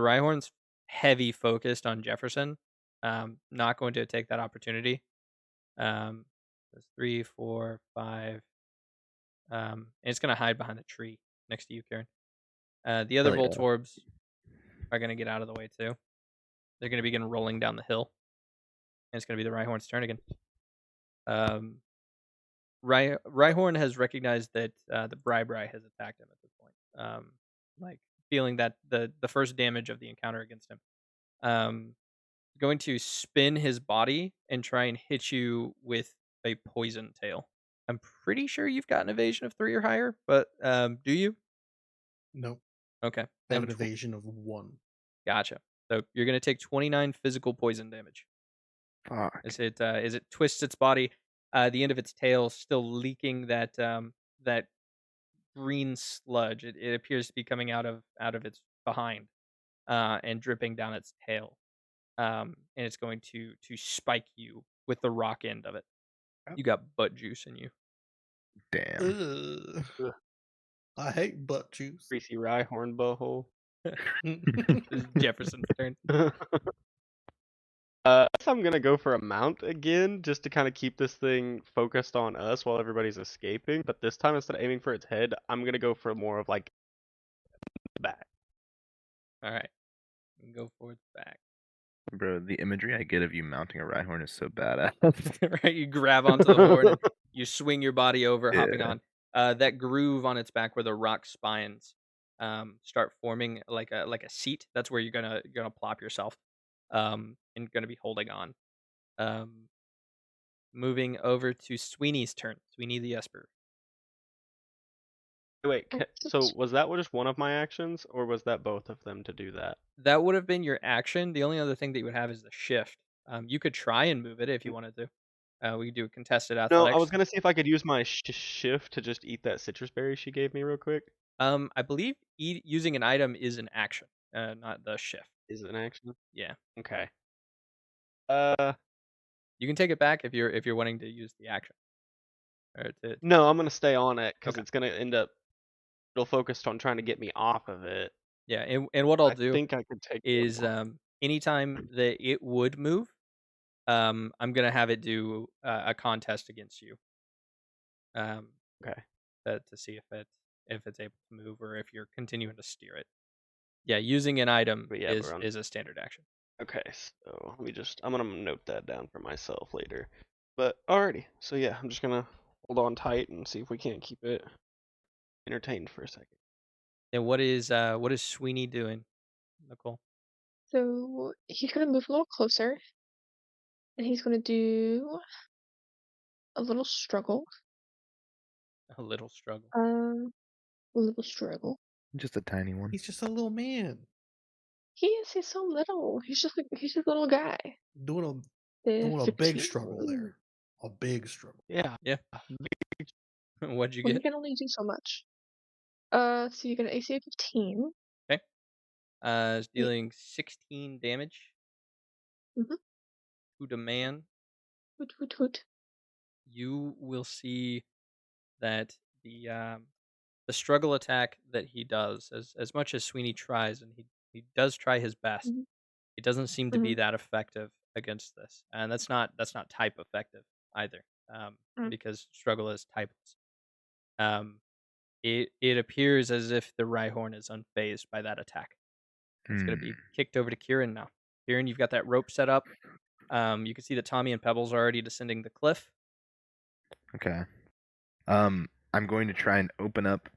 Rhyhorn's heavy focused on Jefferson. Not going to take that opportunity. That's 3, 4, 5. And it's going to hide behind the tree next to you, Karen. The other Oh yeah. Voltorbs are going to get out of the way too. They're going to begin rolling down the hill, and it's going to be the Rhyhorn's turn again. Um, Rhyhorn has recognized that the Bribri has attacked him at this point, like feeling that the first damage of the encounter against him. Um, Going to spin his body and try and hit you with a poison tail. I'm pretty sure you've got an evasion of 3 or higher, but do you? Nope. Okay, I have then an evasion of 1. gotcha. So you're gonna take 29 physical poison damage Fuck. as it twists its body. The end of its tail still leaking that green sludge. It appears to be coming out of its behind and dripping down its tail. And it's going to spike you with the rock end of it. Yep. You got butt juice in you. Damn. Ugh, Ugh. I hate butt juice. Greasy Rhyhorn butthole. This is Jefferson's turn. I guess I'm gonna go for a mount again, just to kind of keep this thing focused on us while everybody's escaping. But this time, instead of aiming for its head, I'm gonna go for more of like back. All right, you can go forward back. Bro, the imagery I get of you mounting a Rhyhorn is so badass. Right, you grab onto the horn and you swing your body over, hopping Yeah. on. That groove on its back where the rock spines start forming like a seat. That's where you're gonna plop yourself, and gonna be holding on. Um, Moving over to Sweeney's turn. Sweeney the Esper. Wait, Oh, so was that just one of my actions, or was that both of them to do that? That would have been your action. The only other thing that you would have is the shift. You could try and move it if you wanted to. We could do contested No, I was athletics. gonna see if I could use my shift to just eat that citrus berry she gave me real quick. I believe using an item is an action, not the shift. Is it an action? Yeah, Okay. you can take it back if you're wanting to use the action. Or No, I'm gonna stay on it because Okay. it's gonna end up. It'll focus on trying to get me off of it. Yeah, and what I'll I do think I could take one is more. anytime that it would move, I'm gonna have it do a contest against you. Um, Okay. to see if it's able to move or if you're continuing to steer it. Yeah, using an item But yeah, is we're on. is a standard action. Okay, so I'm gonna note that down for myself later. But alrighty, so yeah, I'm just gonna hold on tight and see if we can't keep it entertained for a second. And what is Sweeney doing, Nicole? So he's gonna move a little closer, and he's gonna do a little struggle. A little struggle. A little struggle. Just a tiny one. He's just a little man He is. He's so little. He's just a little guy. doing a The doing a big 15. struggle there. A big struggle. Yeah. Yeah. What'd you Well, he get? can only do so much. So you get an AC of 15. Okay. It's Yeah. dealing 16 damage Mhm. to the man. Hoot hoot hoot. You will see that the struggle attack that he does, as much as Sweeney tries, and he does try his best, Mhm. it doesn't seem to be Mhm. that effective against this, and that's not type effective either, Mm. because struggle is typeless. It appears as if the Rhyhorn is unfazed by that attack. It's going to Hmm. be kicked over to Kieran now. Kieran, you've got that rope set up. You can see that Tommy and Pebbles are already descending the cliff. Okay. I'm going to try and open up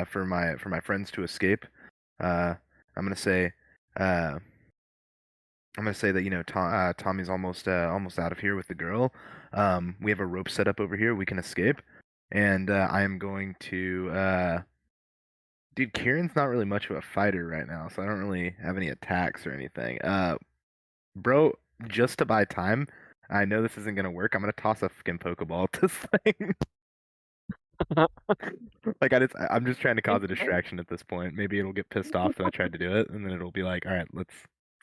for my friends to escape. I'm gonna say uh that Tommy's almost out of here with the girl. We have a rope set up over here. We can escape, and I am going to dude. Kieran's not really much of a fighter right now, so I don't really have any attacks or anything. Bro, just to buy time. I know this isn't gonna work. I'm gonna toss a fucking Pokeball at this thing. Like I'm just trying to cause a Okay. distraction at this point. Maybe it'll get pissed off that I tried to do it, and then it'll be like, all right, let's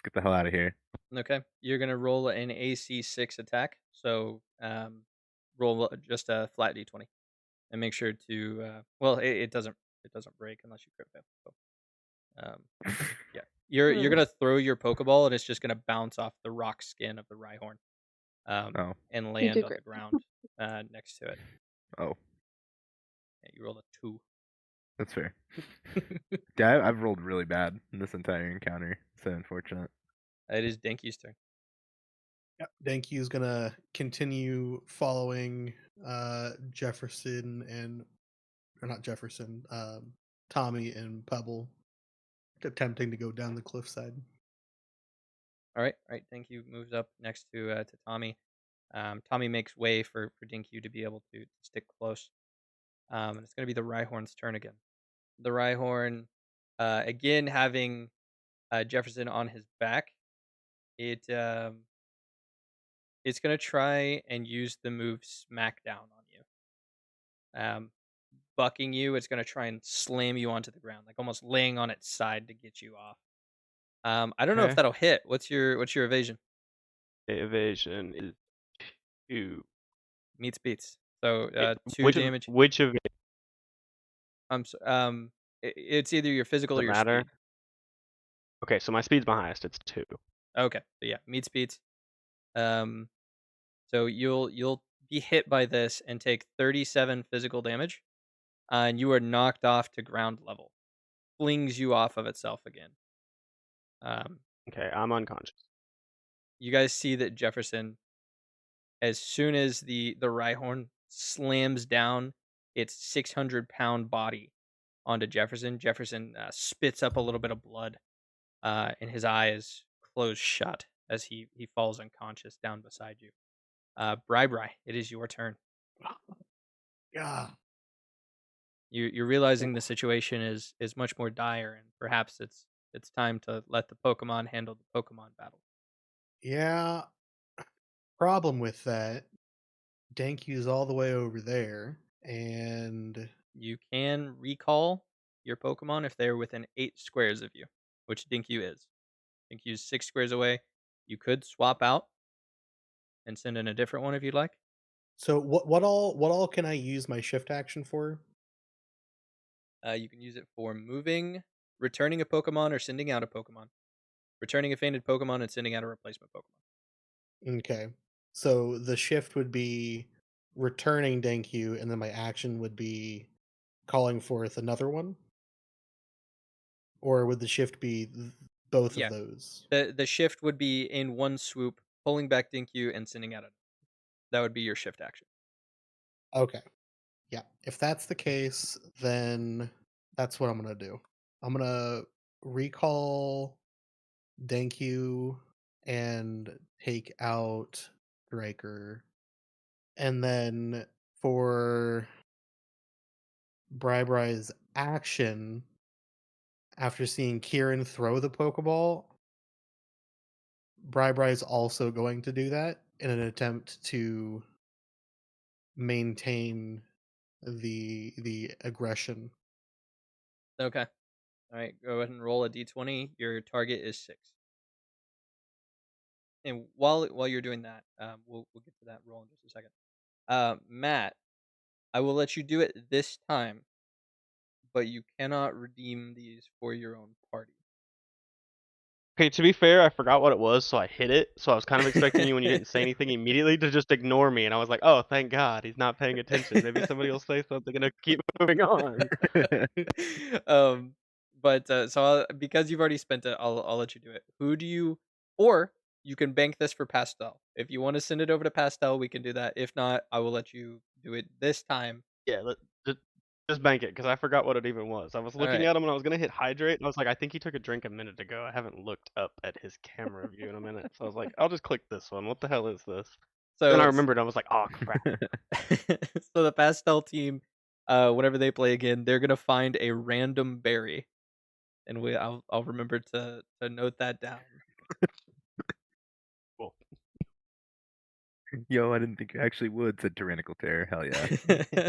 get the hell out of here. Okay, you're going to roll an AC 6 attack. So roll just a flat d20 and make sure to well, it doesn't break unless you crit fail. So yeah, you're Hmm. gonna throw your Pokeball and it's just gonna bounce off the rock skin of the Rhyhorn, Oh, and You land did on the great. ground next to it. oh, Yeah, you rolled a 2. that's fair. Yeah, I've rolled really bad in this entire encounter. So unfortunate. It is Denki's turn. Yep. Denkyu's gonna continue following Jefferson or not Jefferson, Tommy and Pebble, attempting to go down the cliffside. All right. Denki moves up next to Tommy. Tommy makes way for Denki to be able to stick close. And it's gonna be the Rhyhorn's turn again. The Rhyhorn, again having Jefferson on his back. It it's gonna try and use the move Smackdown on you. Um, bucking you, it's gonna try and slam you onto the ground, like almost laying on its side to get you off. I don't know if Okay. that'll hit. What's your evasion? Evasion is 2. Meets beats. So It, 2 damage. which of it It's either your physical or does it your matter? speed. Okay, so my speed's my highest. It's 2. Okay, so yeah, meets beats. Um, so you'll be hit by this and take 37 physical damage, and you are knocked off to ground level. Flings you off of itself again. Um, Okay, I'm unconscious. you guys see that Jefferson, as soon as the Rhyhorn slams down its 600-pound body onto Jefferson, Jefferson spits up a little bit of blood, and his eyes close shut as he falls unconscious down beside you. Bri, it is your turn. Yeah. You're realizing the situation is much more dire, and perhaps it's time to let the Pokemon handle the Pokemon battle. Yeah. Problem with that, Denkyu's all the way over there, and You can recall your Pokemon if they're within 8 squares of you, which Dinkyu is. Dinkyu's 6 squares away. You could swap out and send in a different one if you'd like. so what all can I use my shift action for? You can use it for moving, returning a Pokemon, or sending out a Pokemon. Returning a fainted Pokemon and sending out a replacement Pokemon. Okay. So the shift would be returning Denkyu, and then my action would be calling forth another one? Or would the shift be both of Yeah. those. The shift would be in one swoop, pulling back Dinkyu and sending out a. That would be your shift action. Okay. Yeah. If that's the case, then that's what I'm gonna do. I'm gonna recall Denkyu and take out Draker. And then for Bri-Bri's action, after seeing Kieran throw the Pokeball, Bri is also going to do that in an attempt to maintain the aggression. Okay. All right. Go ahead and roll a d20. Your target is 6. And while you're doing that, we'll get to that roll in just a second. Matt, I will let you do it this time, but you cannot redeem these for your own party. Okay, to be fair, I forgot what it was, so I hit it. So I was kind of expecting you when you didn't say anything immediately to just ignore me, and I was like, "Oh, thank God, he's not paying attention. Maybe somebody will say something and I'll keep moving on." um, but because you've already spent it, I'll let you do it. Who do you, or you can bank this for Pastel. If you want to send it over to Pastel, we can do that. If not, I will let you do it this time. Yeah, just just bank it because I forgot what it even was. I was All looking right. at him and I was gonna hit hydrate, and I was like, "I think he took a drink a minute ago. I haven't looked up at his camera view in a minute." So I was like, "I'll just click this one. What the hell is this?" Then I So remembered. I was like, "Oh crap." so the Pastel team, whenever they play again, they're gonna find a random berry, and I'll remember to note that down. Cool. Yo, I didn't think you actually would, said Tyrannical Terror. Hell yeah.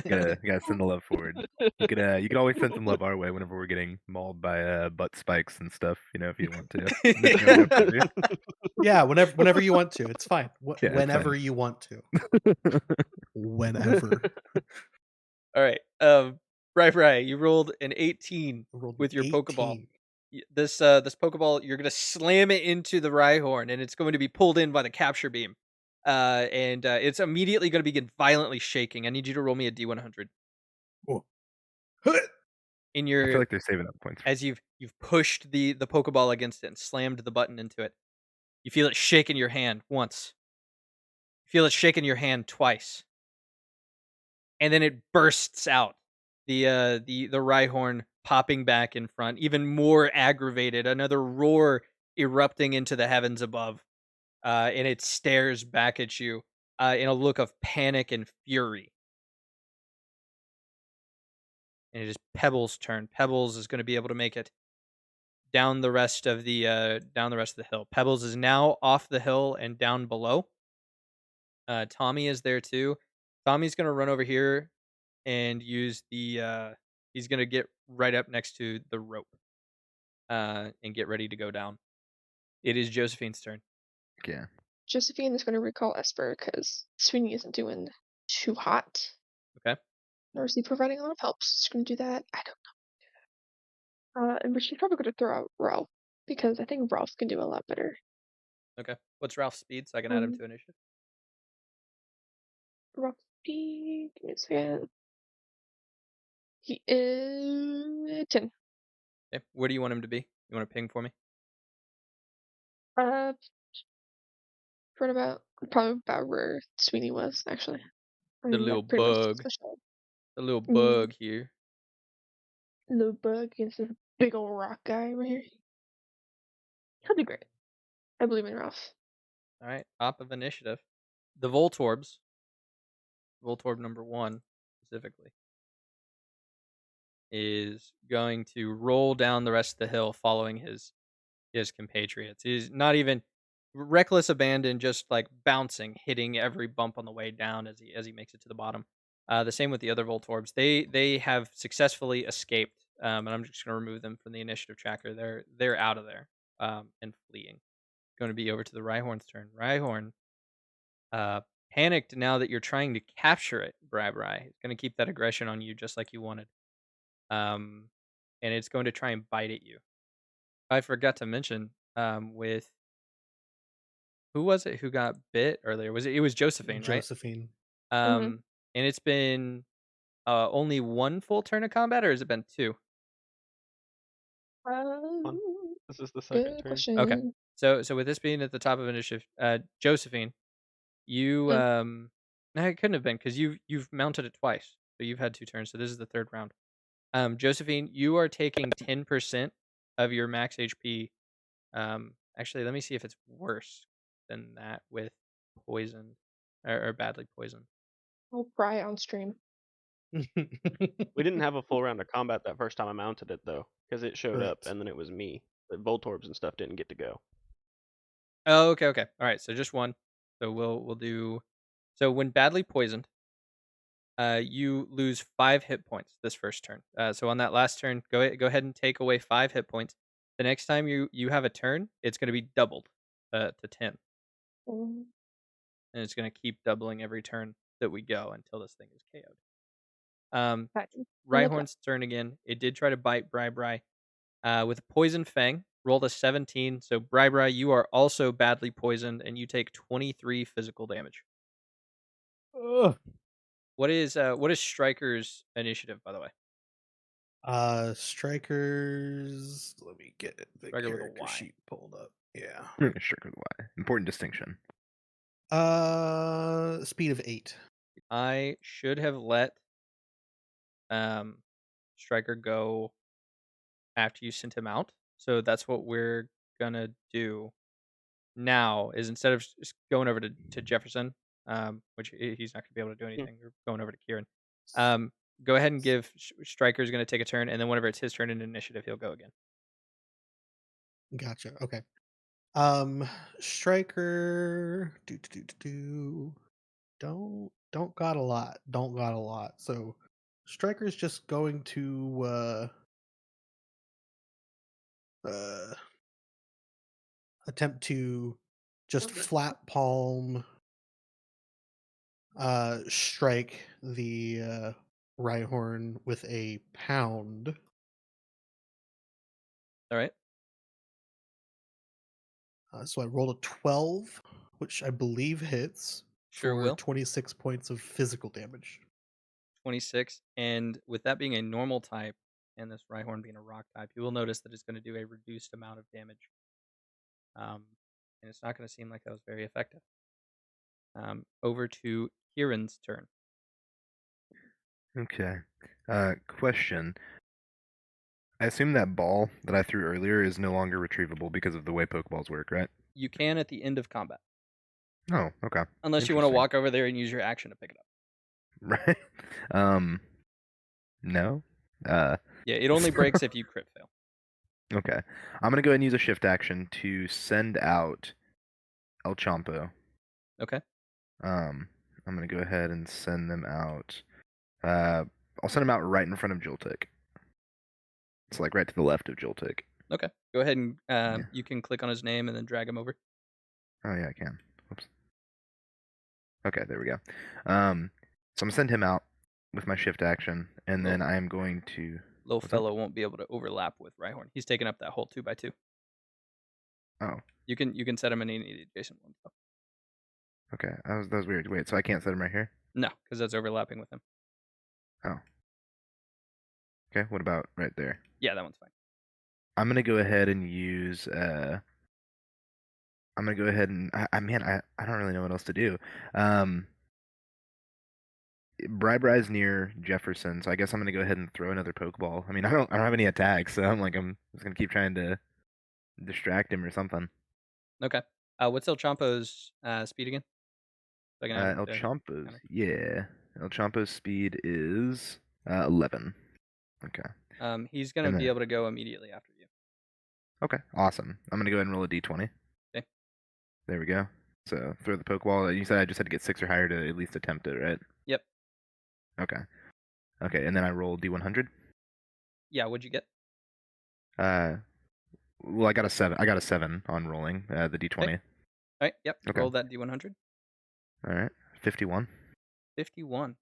Gotta send the love forward. You could always send some love our way whenever we're getting mauled by butt spikes and stuff, if you want to. There's no real pressure. Yeah, whenever you want to. It's fine. Yeah, it's Whenever fine. you want to. Whenever. All right. Right. You rolled an 18 I rolled an with your Pokeball. 18. This Pokeball, you're gonna slam it into the Rhyhorn, and it's going to be pulled in by the capture beam. And it's immediately going to begin violently shaking. I need you to roll me a D100 Oh. in I feel your like they're saving up points. as you've pushed the Pokeball against it and slammed the button into it. You feel it shake in your hand once. You feel it shake in your hand twice, and then it bursts out. The Rhyhorn popping back in front, even more aggravated. Another roar erupting into the heavens above, and it stares back at you in a look of panic and fury. And it is Pebbles' turn. Pebbles is going to be able to make it down the rest of the hill. Pebbles is now off the hill and down below. Tommy is there too. Tommy's going to run over here and use he's going to get right up next to the rope and get ready to go down. It is Josephine's turn. Yeah. Josephine is going to recall Esper because Sweeney isn't doing too hot. Okay. Nor is he providing a lot of help. So she's going to do that. I don't know. But she's probably going to throw out Ralph because I think Ralph can do a lot better. Okay. What's Ralph's speed so I can add him Um, to initiative? Ralph, give me a second. He is 10. Okay. Where do you want him to be? You want to ping for me? Uh, probably about where Sweeney was actually. I The mean, little like pretty much just bug. the show. The little Mm, bug here. little bug against this big old rock guy right here. He'll do great. I believe in Ralph. All right. Top of initiative. The Voltorbs. Voltorb number 1 specifically is going to roll down the rest of the hill following his compatriots. He's not even reckless abandon, just like bouncing, hitting every bump on the way down as he makes it to the bottom. The same with the other Voltorbs. They have successfully escaped, and I'm just going to remove them from the initiative tracker. They're out of there and fleeing. Going to be over to the Rhyhorn's turn. Rhyhorn, uh, panicked now that you're trying to capture it. Bri. It's going to keep that aggression on you just like you wanted. Um, and it's going to try and bite at you. I forgot to mention with who was it who got bit earlier? It was Josephine, right? Josephine. Mm-hmm. And it's been only one full turn of combat, or has it been two? Fun. This is the second Good turn. Okay. question. So with this being at the top of initiative, Josephine, you Mm, no, it couldn't have been because you've mounted it twice, so you've had 2 turns. So this is the third round. Josephine, you are taking 10% of your max HP. Actually, let me see if it's worse than that with poison or badly poisoned. I'll cry on stream. We didn't have a full round of combat that first time I mounted it though, because it showed up Correct. and then it was me. The Voltorbs and stuff didn't get to go. Oh, okay, okay. All right, so just one. So we'll do. So when badly poisoned, you lose 5 hit points this first turn. So on that last turn, go ahead and take away 5 hit points. The next time you have a turn, it's going to be doubled to 10, Mm, and it's going to keep doubling every turn that we go until this thing is KO'd. okay. I'm looking up. Rhyhorn's turn again. It did try to bite Bri with a poison fang. Rolled a 17. So Bri, you are also badly poisoned, and you take 23 physical damage. Ugh. What is Striker's initiative, by the way? Strikers. Let me get the Striker with a character Y. sheet pulled up. Yeah. Strict with Y. Important distinction. Speed of 8. I should have let um Striker go after you sent him out. So that's what we're gonna do now is instead of just going over to Jefferson, which he's not gonna be able to do Hmm. anything, we're going over to Kieran. Um, go ahead and give Striker's gonna take a turn, and then whenever it's his turn in initiative, he'll go again. Gotcha. Okay. Striker. Don't got a lot. Don't got a lot. So Striker's just going to uh attempt to just flat palm strike the Rhyhorn with a pound. All right, So I rolled a 12, which I believe hits sure for will. 26 points of physical damage. 26, and with that being a normal type, and this Rhyhorn being a rock type, you will notice that it's going to do a reduced amount of damage. And it's not going to seem like that was very effective. Over to Kieran's turn. Okay. Question. I assume that ball that I threw earlier is no longer retrievable because of the way Pokeballs work, right? You can at the end of combat, Oh, okay. unless you want to Interesting. walk over there and use your action to pick it up. Right. Um, no. Uh, Yeah, it only breaks if you crit fail. okay. I'm gonna go ahead and use a shift action to send out El Champo. Okay. I'm gonna go ahead and send them out. Uh, I'll send them out right in front of Joltik. It's like right to the left of Joltik. Okay. Go ahead and Yeah. you can click on his name and then drag him over. Oh yeah, I can. Oops. Okay, there we go. So I'm gonna send him out with my shift action, and then Little, I am going to. little What's up? fellow won't be able to overlap with Rhyhorn. He's taking up that whole 2x2. Oh, You can set him in any of the adjacent ones though. okay. That was weird. Wait, so I can't set him right here? No, because that's overlapping with him. Oh. Okay. What about right there? Yeah, that one's fine. I'm gonna go ahead and use. I'm gonna go ahead and. I don't really know what else to do. Um, Bri-Bri's near Jefferson, so I guess I'm gonna go ahead and throw another Pokeball. I mean, I don't have any attacks, so I'm just gonna keep trying to distract him or something. Okay. What's El Champo's speed again? So I can add him El to Champo's, counter. yeah. El Champo's speed is 11. Okay. He's gonna And be then, able to go immediately after you. okay, awesome. I'm gonna go ahead and roll a d20. Okay. There we go. So throw the Pokeball. You said I just had to get 6 or higher to at least attempt it, right? Yep. Okay. Okay, and then I roll d100. Yeah. What'd you get? Uh, well, I got a 7. I got a 7 on rolling the d20. Okay. All right. Yep. Okay. Roll that D100. All right. 51. 51.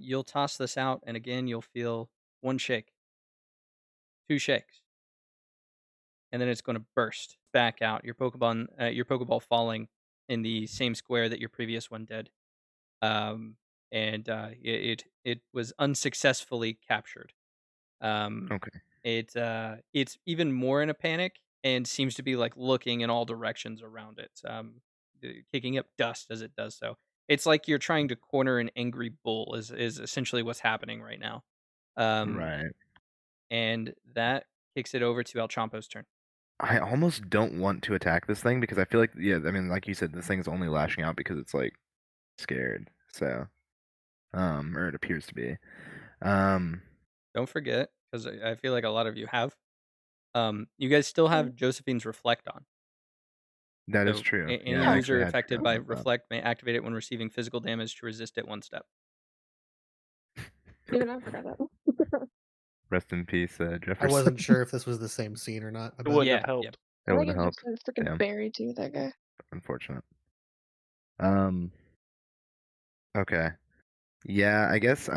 You'll toss this out, and again, you'll feel one shake, two shakes, and then it's going to burst back out. Your Pokeball falling in the same square that your previous one did, and it was unsuccessfully captured. Um, Okay. it's even more in a panic, and seems to be like looking in all directions around it, kicking up dust as it does so. It's like you're trying to corner an angry bull is essentially what's happening right now. Um, Right. and that kicks it over to El Champo's turn. I almost don't want to attack this thing because I feel like, yeah, I mean, like you said, this thing's only lashing out because it's like scared. So, or it appears to be. Um, Don't forget, because I feel like a lot of you have. You guys still Mm. have Josephine's Reflect on. that is So true. any Yeah, I Yeah. user actually had affected by forgotten about Reflect may activate it when receiving physical damage to resist it one step. Even I forgot that. that. Rest in peace, I Jefferson. wasn't sure if this was the same scene or not. It wouldn't have Yeah, helped. That I would think have it helped. just said freaking Damn, Barry too, that guy. unfortunate. Um, okay. Yeah, I guess,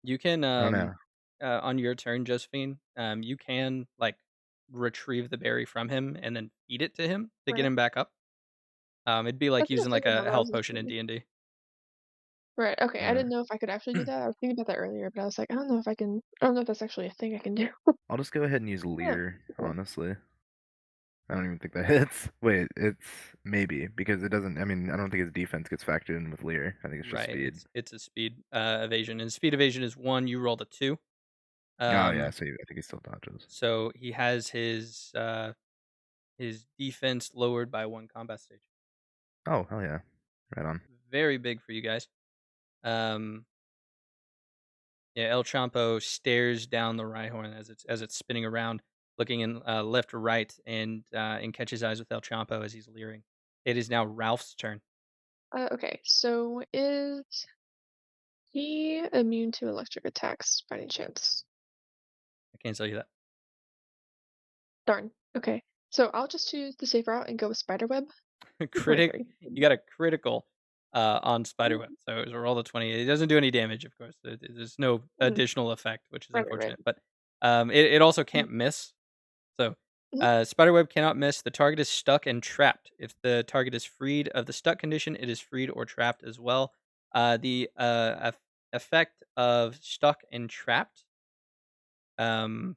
you can I don't know. on your turn, Josephine. You can like retrieve the berry from him and then feed it to him to get Right. him back up. It'd be like That's what I was using like thinking about. a That was health just potion in D&D. right. Okay. I Yeah. didn't know if I could actually do that. I was thinking about that earlier, but I was like, I don't know if I can. I don't know if that's actually a thing I can do. I'll just go ahead and use Yeah. Leer, Cool. honestly. I don't even think that hits. Wait, it's maybe because it doesn't. I mean, I don't think his defense gets factored in with Leer. I think it's just Right. speed. It's a speed evasion, and speed evasion is 1. You rolled a 2. Oh yeah, Um, so I think he still dodges. so he has his defense lowered by 1 combat stage. Oh hell yeah, right on. Very big for you guys. Um, yeah, El Champo stares down the Rhyhorn as it's spinning around, looking in left to right, and catches eyes with El Champo as he's leering. It is now Ralph's turn. Okay. So is he immune to electric attacks by any chance? I can't tell you that. Darn. Okay. So I'll just choose the safe route and go with spiderweb. Critic, 23. you got a critical on Spiderweb. Mm, So it was a roll of 20. It doesn't do any damage, of course. There's no mm, additional effect, which is right. unfortunate. But it also Mm, can't miss. So mhm. Spiderweb cannot miss. The target is stuck and trapped. If the target is freed of the stuck condition, it is freed or trapped as well. The effect of stuck and trapped. Um,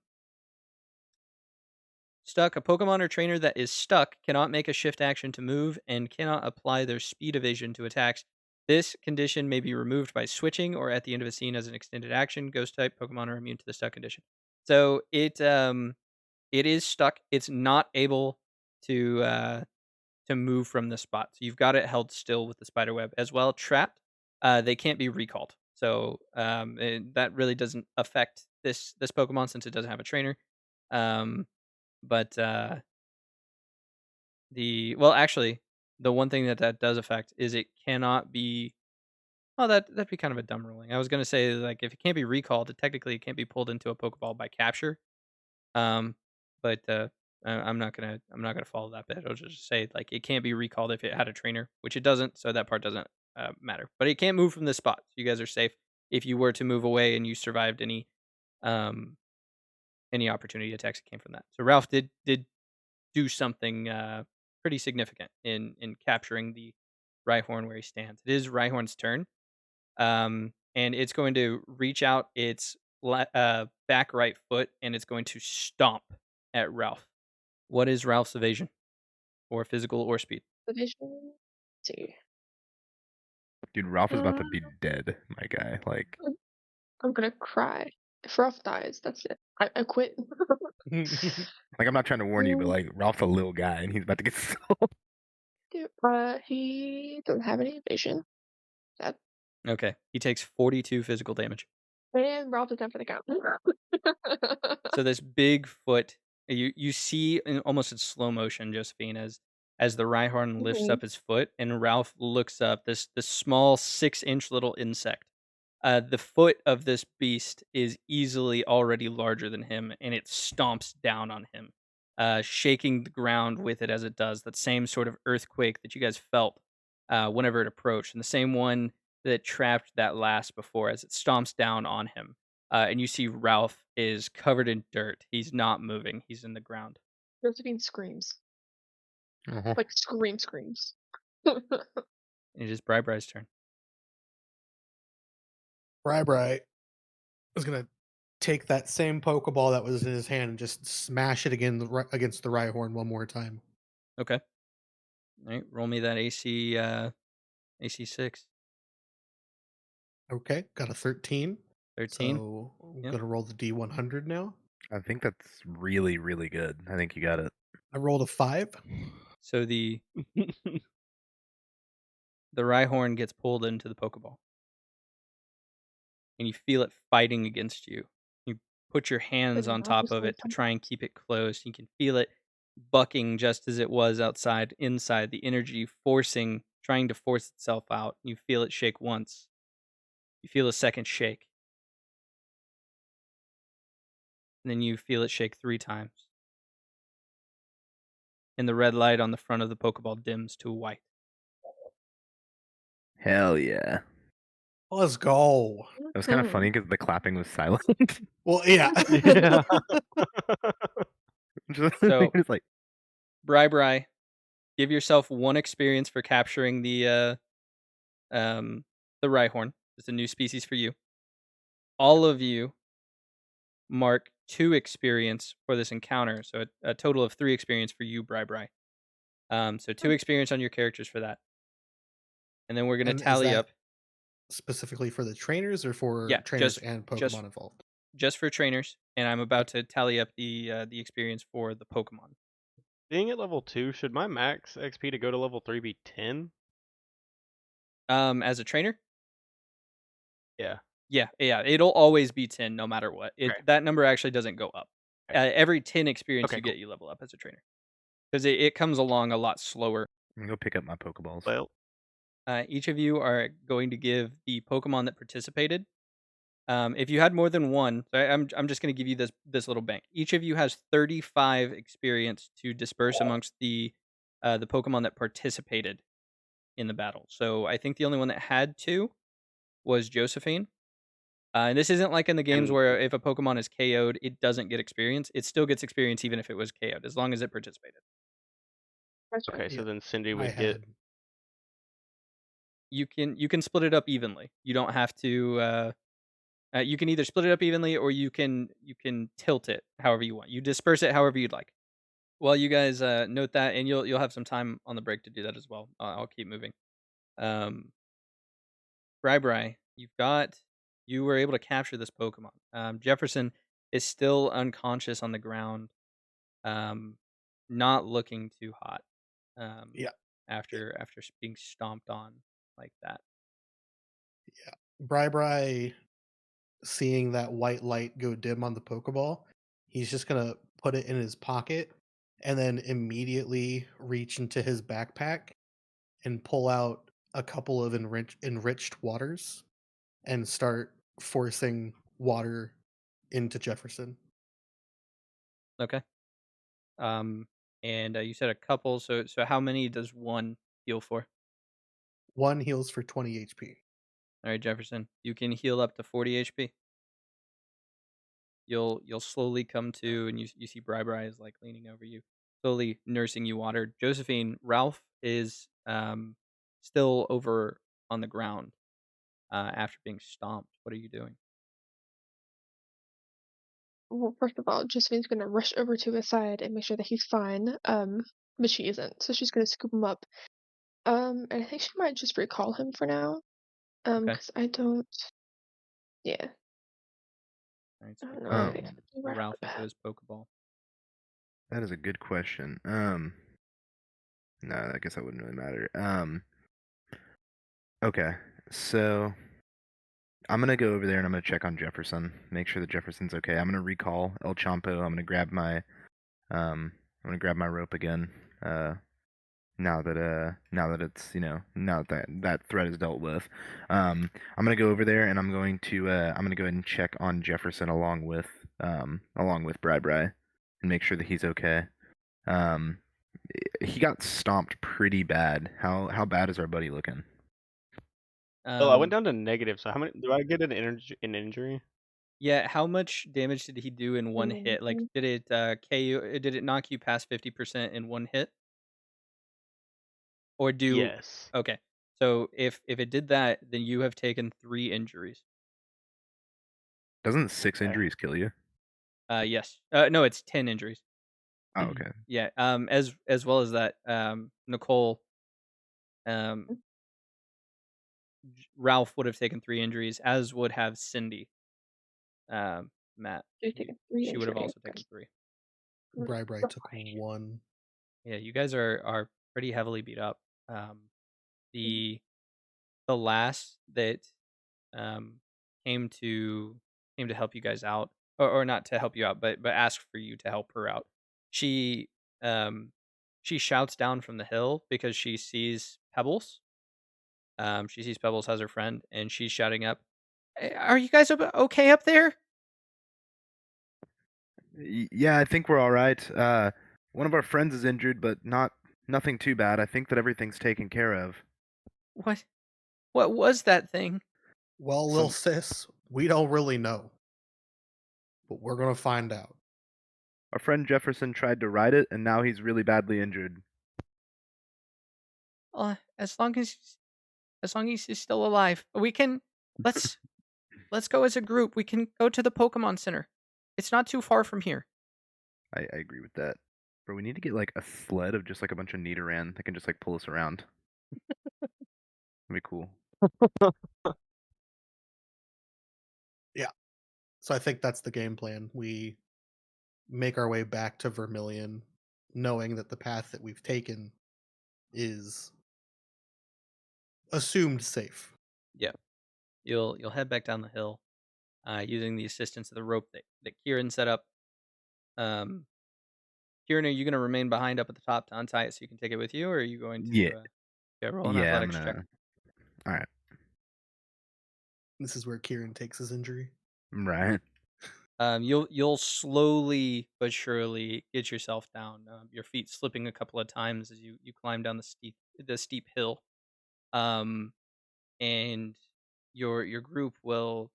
Stuck, a Pokemon or trainer that is stuck cannot make a shift action to move and cannot apply their speed evasion to attacks. This condition may be removed by switching or at the end of a scene as an extended action. Ghost type Pokemon are immune to the stuck condition. So it is stuck. It's not able to move from the spot. So you've got it held still with the spider web as well. Trapped, they can't be recalled. So that really doesn't affect this Pokemon since it doesn't have a trainer. Um, but actually, the one thing that does affect is it cannot be. Oh, that'd be kind of a dumb ruling. I was gonna say like if it can't be recalled, technically it can't be pulled into a Pokeball by capture. Um, but I'm not gonna follow that bit. I'll just say like it can't be recalled if it had a trainer, which it doesn't. So that part doesn't matter. But it can't move from this spot. So you guys are safe. If you were to move away and you survived um any opportunity attacks that came from that. So Ralph did do something pretty significant in capturing the Rhyhorn where he stands. It is Rhyhorn's turn, and it's going to reach out its back right foot and it's going to stomp at Ralph. What is Ralph's evasion, or physical or speed? Division. Let's see. Dude, Ralph is about to Uh, be dead, my guy. Like, I'm gonna cry. If Ruff dies, that's it. I quit. I'm not trying to warn you, but Mm, like Ralph's a little guy and he's about to get dude, he doesn't have any evasion. That Okay, he takes 42 physical damage. and Ralph is down for the count. So this big foot, you see in almost in slow motion, Josephine, as the Rhyhorn lifts Mhm. up his foot, and Ralph looks up. This small 6-inch little insect. The foot of this beast is easily already larger than him, and it stomps down on him, shaking the ground with it as it does. That same sort of earthquake that you guys felt whenever it approached, and the same one that trapped that last before as it stomps down on him. And you see Ralph is covered in dirt. He's not moving. He's in the ground. Josephine screams. Uh-huh. Like screams. It is Bri-Bri's turn. Bright is gonna take that same Pokeball that was in his hand and just smash it again against the Rhyhorn one more time. Okay. All right. Roll me that AC 6. Okay, got a 13. 13. So I'm Yep. gonna roll the D100 now. I think that's really, really good. I think you got it. I rolled a 5. So the Rhyhorn gets pulled into the Pokeball, and you feel it fighting against you. You put your hands Like on not top just of like it to try and keep it close. You can feel it bucking just as it was outside, inside. The energy trying to force itself out. You feel it shake once. You feel a second shake, and then you feel it shake 3 times. And the red light on the front of the Pokeball dims to white. Hell yeah. Let's go. It was kind of funny because the clapping was silent. Well, yeah. Yeah. So, It's like, Bri, give yourself 1 experience for capturing the Rhyhorn. It's a new species for you. All of you mark 2 experience for this encounter, so a total of 3 experience for you, Bri. So 2 experience on your characters for that, and then we're gonna And is tally that up. specifically for the trainers or for Yeah, trainers just and just Pokemon involved? just for trainers, and I'm about to tally up the experience for the Pokemon. Being at level 2, should my max XP to go to level 3 be 10? As a trainer, Yeah. yeah, it'll always be 10 no matter what. Okay. That number actually doesn't go up. Okay. Every 10 experience Okay, you cool. get, you level up as a trainer because it comes along a lot slower. I'm gonna go pick up my Pokeballs. Well, Each of you are going to give the Pokemon that participated. If you had more than one, so I'm just going to give you this little bank. Each of you has 35 experience to disperse amongst the Pokemon that participated in the battle. So I think the only one that had two was Josephine. And this isn't like in the games and where if a Pokemon is KO'd, it doesn't get experience. It still gets experience even if it was KO'd, as long as it participated. Gotcha. okay, so Yeah, then Cindy I would get had. You can split it up evenly. You don't have to. You can either split it up evenly or you can tilt it however you want. You disperse it however you'd like. Well, you guys note that, and you'll have some time on the break to do that as well. I'll keep moving. Um, you were able to capture this Pokemon. Jefferson is still unconscious on the ground, um, not looking too hot. Um, Yeah, after being stomped on like that. yeah. Bri seeing that white light go dim on the Pokeball, he's just gonna put it in his pocket and then immediately reach into his backpack and pull out a couple of enriched waters and start forcing water into Jefferson. Okay. Um, and you said a couple. So how many does one heal for? One heals for 20 HP. All right, Jefferson, you can heal up to 40 HP. You'll slowly come to, and you see Bri is like leaning over you, slowly nursing you water. Josephine, Ralph is still over on the ground after being stomped. What are you doing? Well, first of all, Josephine's gonna rush over to his side and make sure that he's fine. But she isn't, so she's gonna scoop him up. And I think she might just recall him for now. Okay. Because I don't. Yeah, All right. I So we don't know put what Um, exactly right off Ralph the into bat. his Pokeball. that is a good question. No, I guess that wouldn't really matter. Okay, so I'm gonna go over there and I'm gonna check on Jefferson, make sure that Jefferson's okay. I'm gonna recall El Champo. I'm gonna grab my rope again. Uh, now that it's now that that threat is dealt with. I'm gonna go over there and I'm gonna go ahead and check on Jefferson along with Bri and make sure that he's okay. Um, he got stomped pretty bad. How bad is our buddy looking? well, I went Um, down to negative, so how many do I get an injury? yeah. How much damage did he do in one hit? Like, Mhm. did it KO? Did it knock you past 50% in one hit? Or do Yes. Okay. So if it did that, then you have taken 3 injuries. Doesn't 6 Okay. injuries kill you? Yes. No, it's 10 injuries. Oh, okay. Yeah. As well as that, Nicole, um, Ralph would have taken 3 injuries, as would have Cindy. Matt, She's taking 3 she would have injury. also taken 3. Bri took one. Yeah, you guys are pretty heavily beat up. Um, the the lass that um came to came to help you guys out, or not to help you out, but ask for you to help her out. She um she shouts down from the hill because she sees Pebbles. She sees Pebbles as her friend, and she's shouting up, Are you guys okay up there?" Yeah, I think we're all right. One of our friends is injured, but nothing too bad. I think that everything's taken care of. What what was that thing? Well, little Some sis, we don't really know, but we're gonna find out. Our friend Jefferson tried to ride it, and now he's really badly injured. As long as he's still alive, we can let's let's go as a group. We can go to the Pokemon Center. It's not too far from here. I agree with that. Bro, we need to get like a sled of just like a bunch of Nidoran that can just like pull us around. That'd be cool. Yeah. So I think that's the game plan. We make our way back to Vermilion, knowing that the path that we've taken is assumed safe. Yeah, you'll head back down the hill, using the assistance of the rope that Kieran set up. Um, Kieran, are you going to remain behind up at the top to untie it so you can take it with you, or are you going Yeah, to roll an yeah, I'm athletics check? gonna. All right, This is where Kieran takes his injury. right. You'll slowly but surely get yourself down. Your feet slipping a couple of times as you climb down the steep hill. Um, and your group will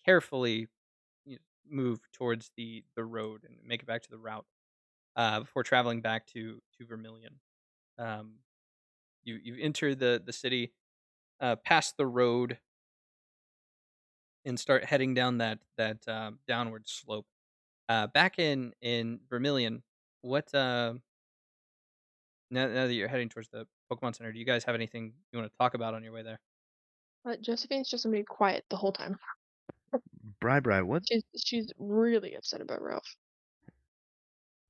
carefully move towards the road and make it back to the route before traveling back to Vermilion. Um, you enter the city, past the road, and start heading down that downward slope. Back in Vermilion, what now that you're heading towards the Pokemon Center, do you guys have anything you want to talk about on your way there? Josephine's just gonna be quiet the whole time. Bri, She's really upset about Ralph.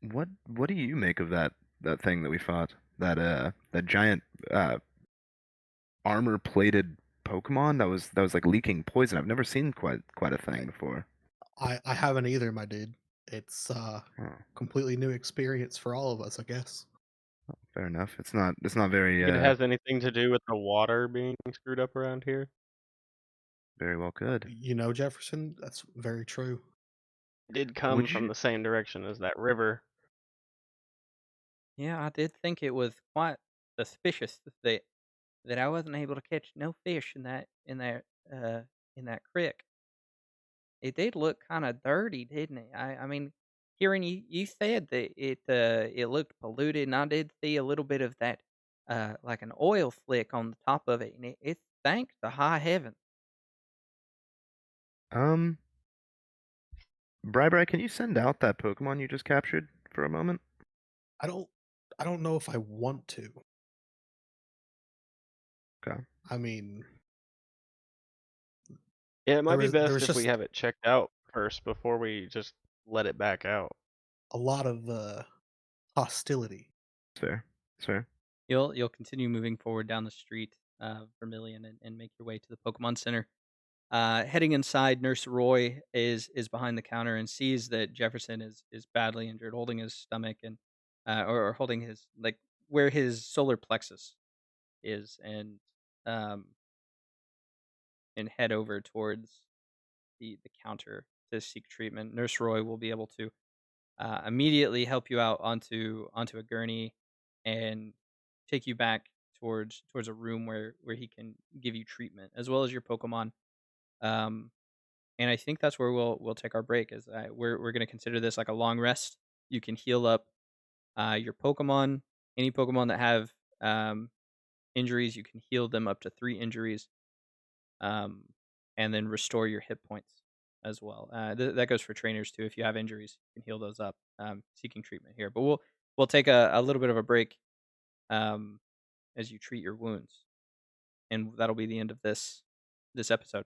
what do you make of that thing that we fought? That giant uh armor plated Pokemon that was like leaking poison. I've never seen quite a thing before. I haven't either, my dude. It's Oh, completely new experience for all of us, I guess. fair enough. It's not very Think it has anything to do with the water being screwed up around here? very well good. You know, Jefferson, that's very true. It did come Would from you the same direction as that river. Yeah, I did think it was quite suspicious that I wasn't able to catch no fish uh in that creek. It did look kind of dirty, didn't it? I mean, Kieran, you said that it looked polluted, and I did see a little bit of that like an oil slick on the top of it, and it stank to high heaven. um Bri, can you send out that Pokemon you just captured for a moment? I don't I don't know if I want to. Okay. I mean, Yeah, it might be there best was if we just have it checked out first before we just let it back out. a lot of hostility. It's fair. It's fair. You'll continue moving forward down the street, Vermilion, and make your way to the Pokemon Center. Heading inside, Nurse Roy is behind the counter and sees that Jefferson is badly injured, holding his stomach and or holding his like where his solar plexus is, um and head over towards the counter to seek treatment. Nurse Roy will be able to immediately help you out onto a gurney and take you back towards a room where he can give you treatment as well as your Pokemon. Um, and I think that's where we'll take our break. We're going to consider this like a long rest. You can heal up your Pokemon. Any Pokemon that have injuries, you can heal them up to 3 injuries, um, and then restore your hit points. as well. That goes for trainers too. If you have injuries, you can heal those up. Seeking treatment here, but we'll take a little bit of a break um, as you treat your wounds, and that'll be the end of this episode.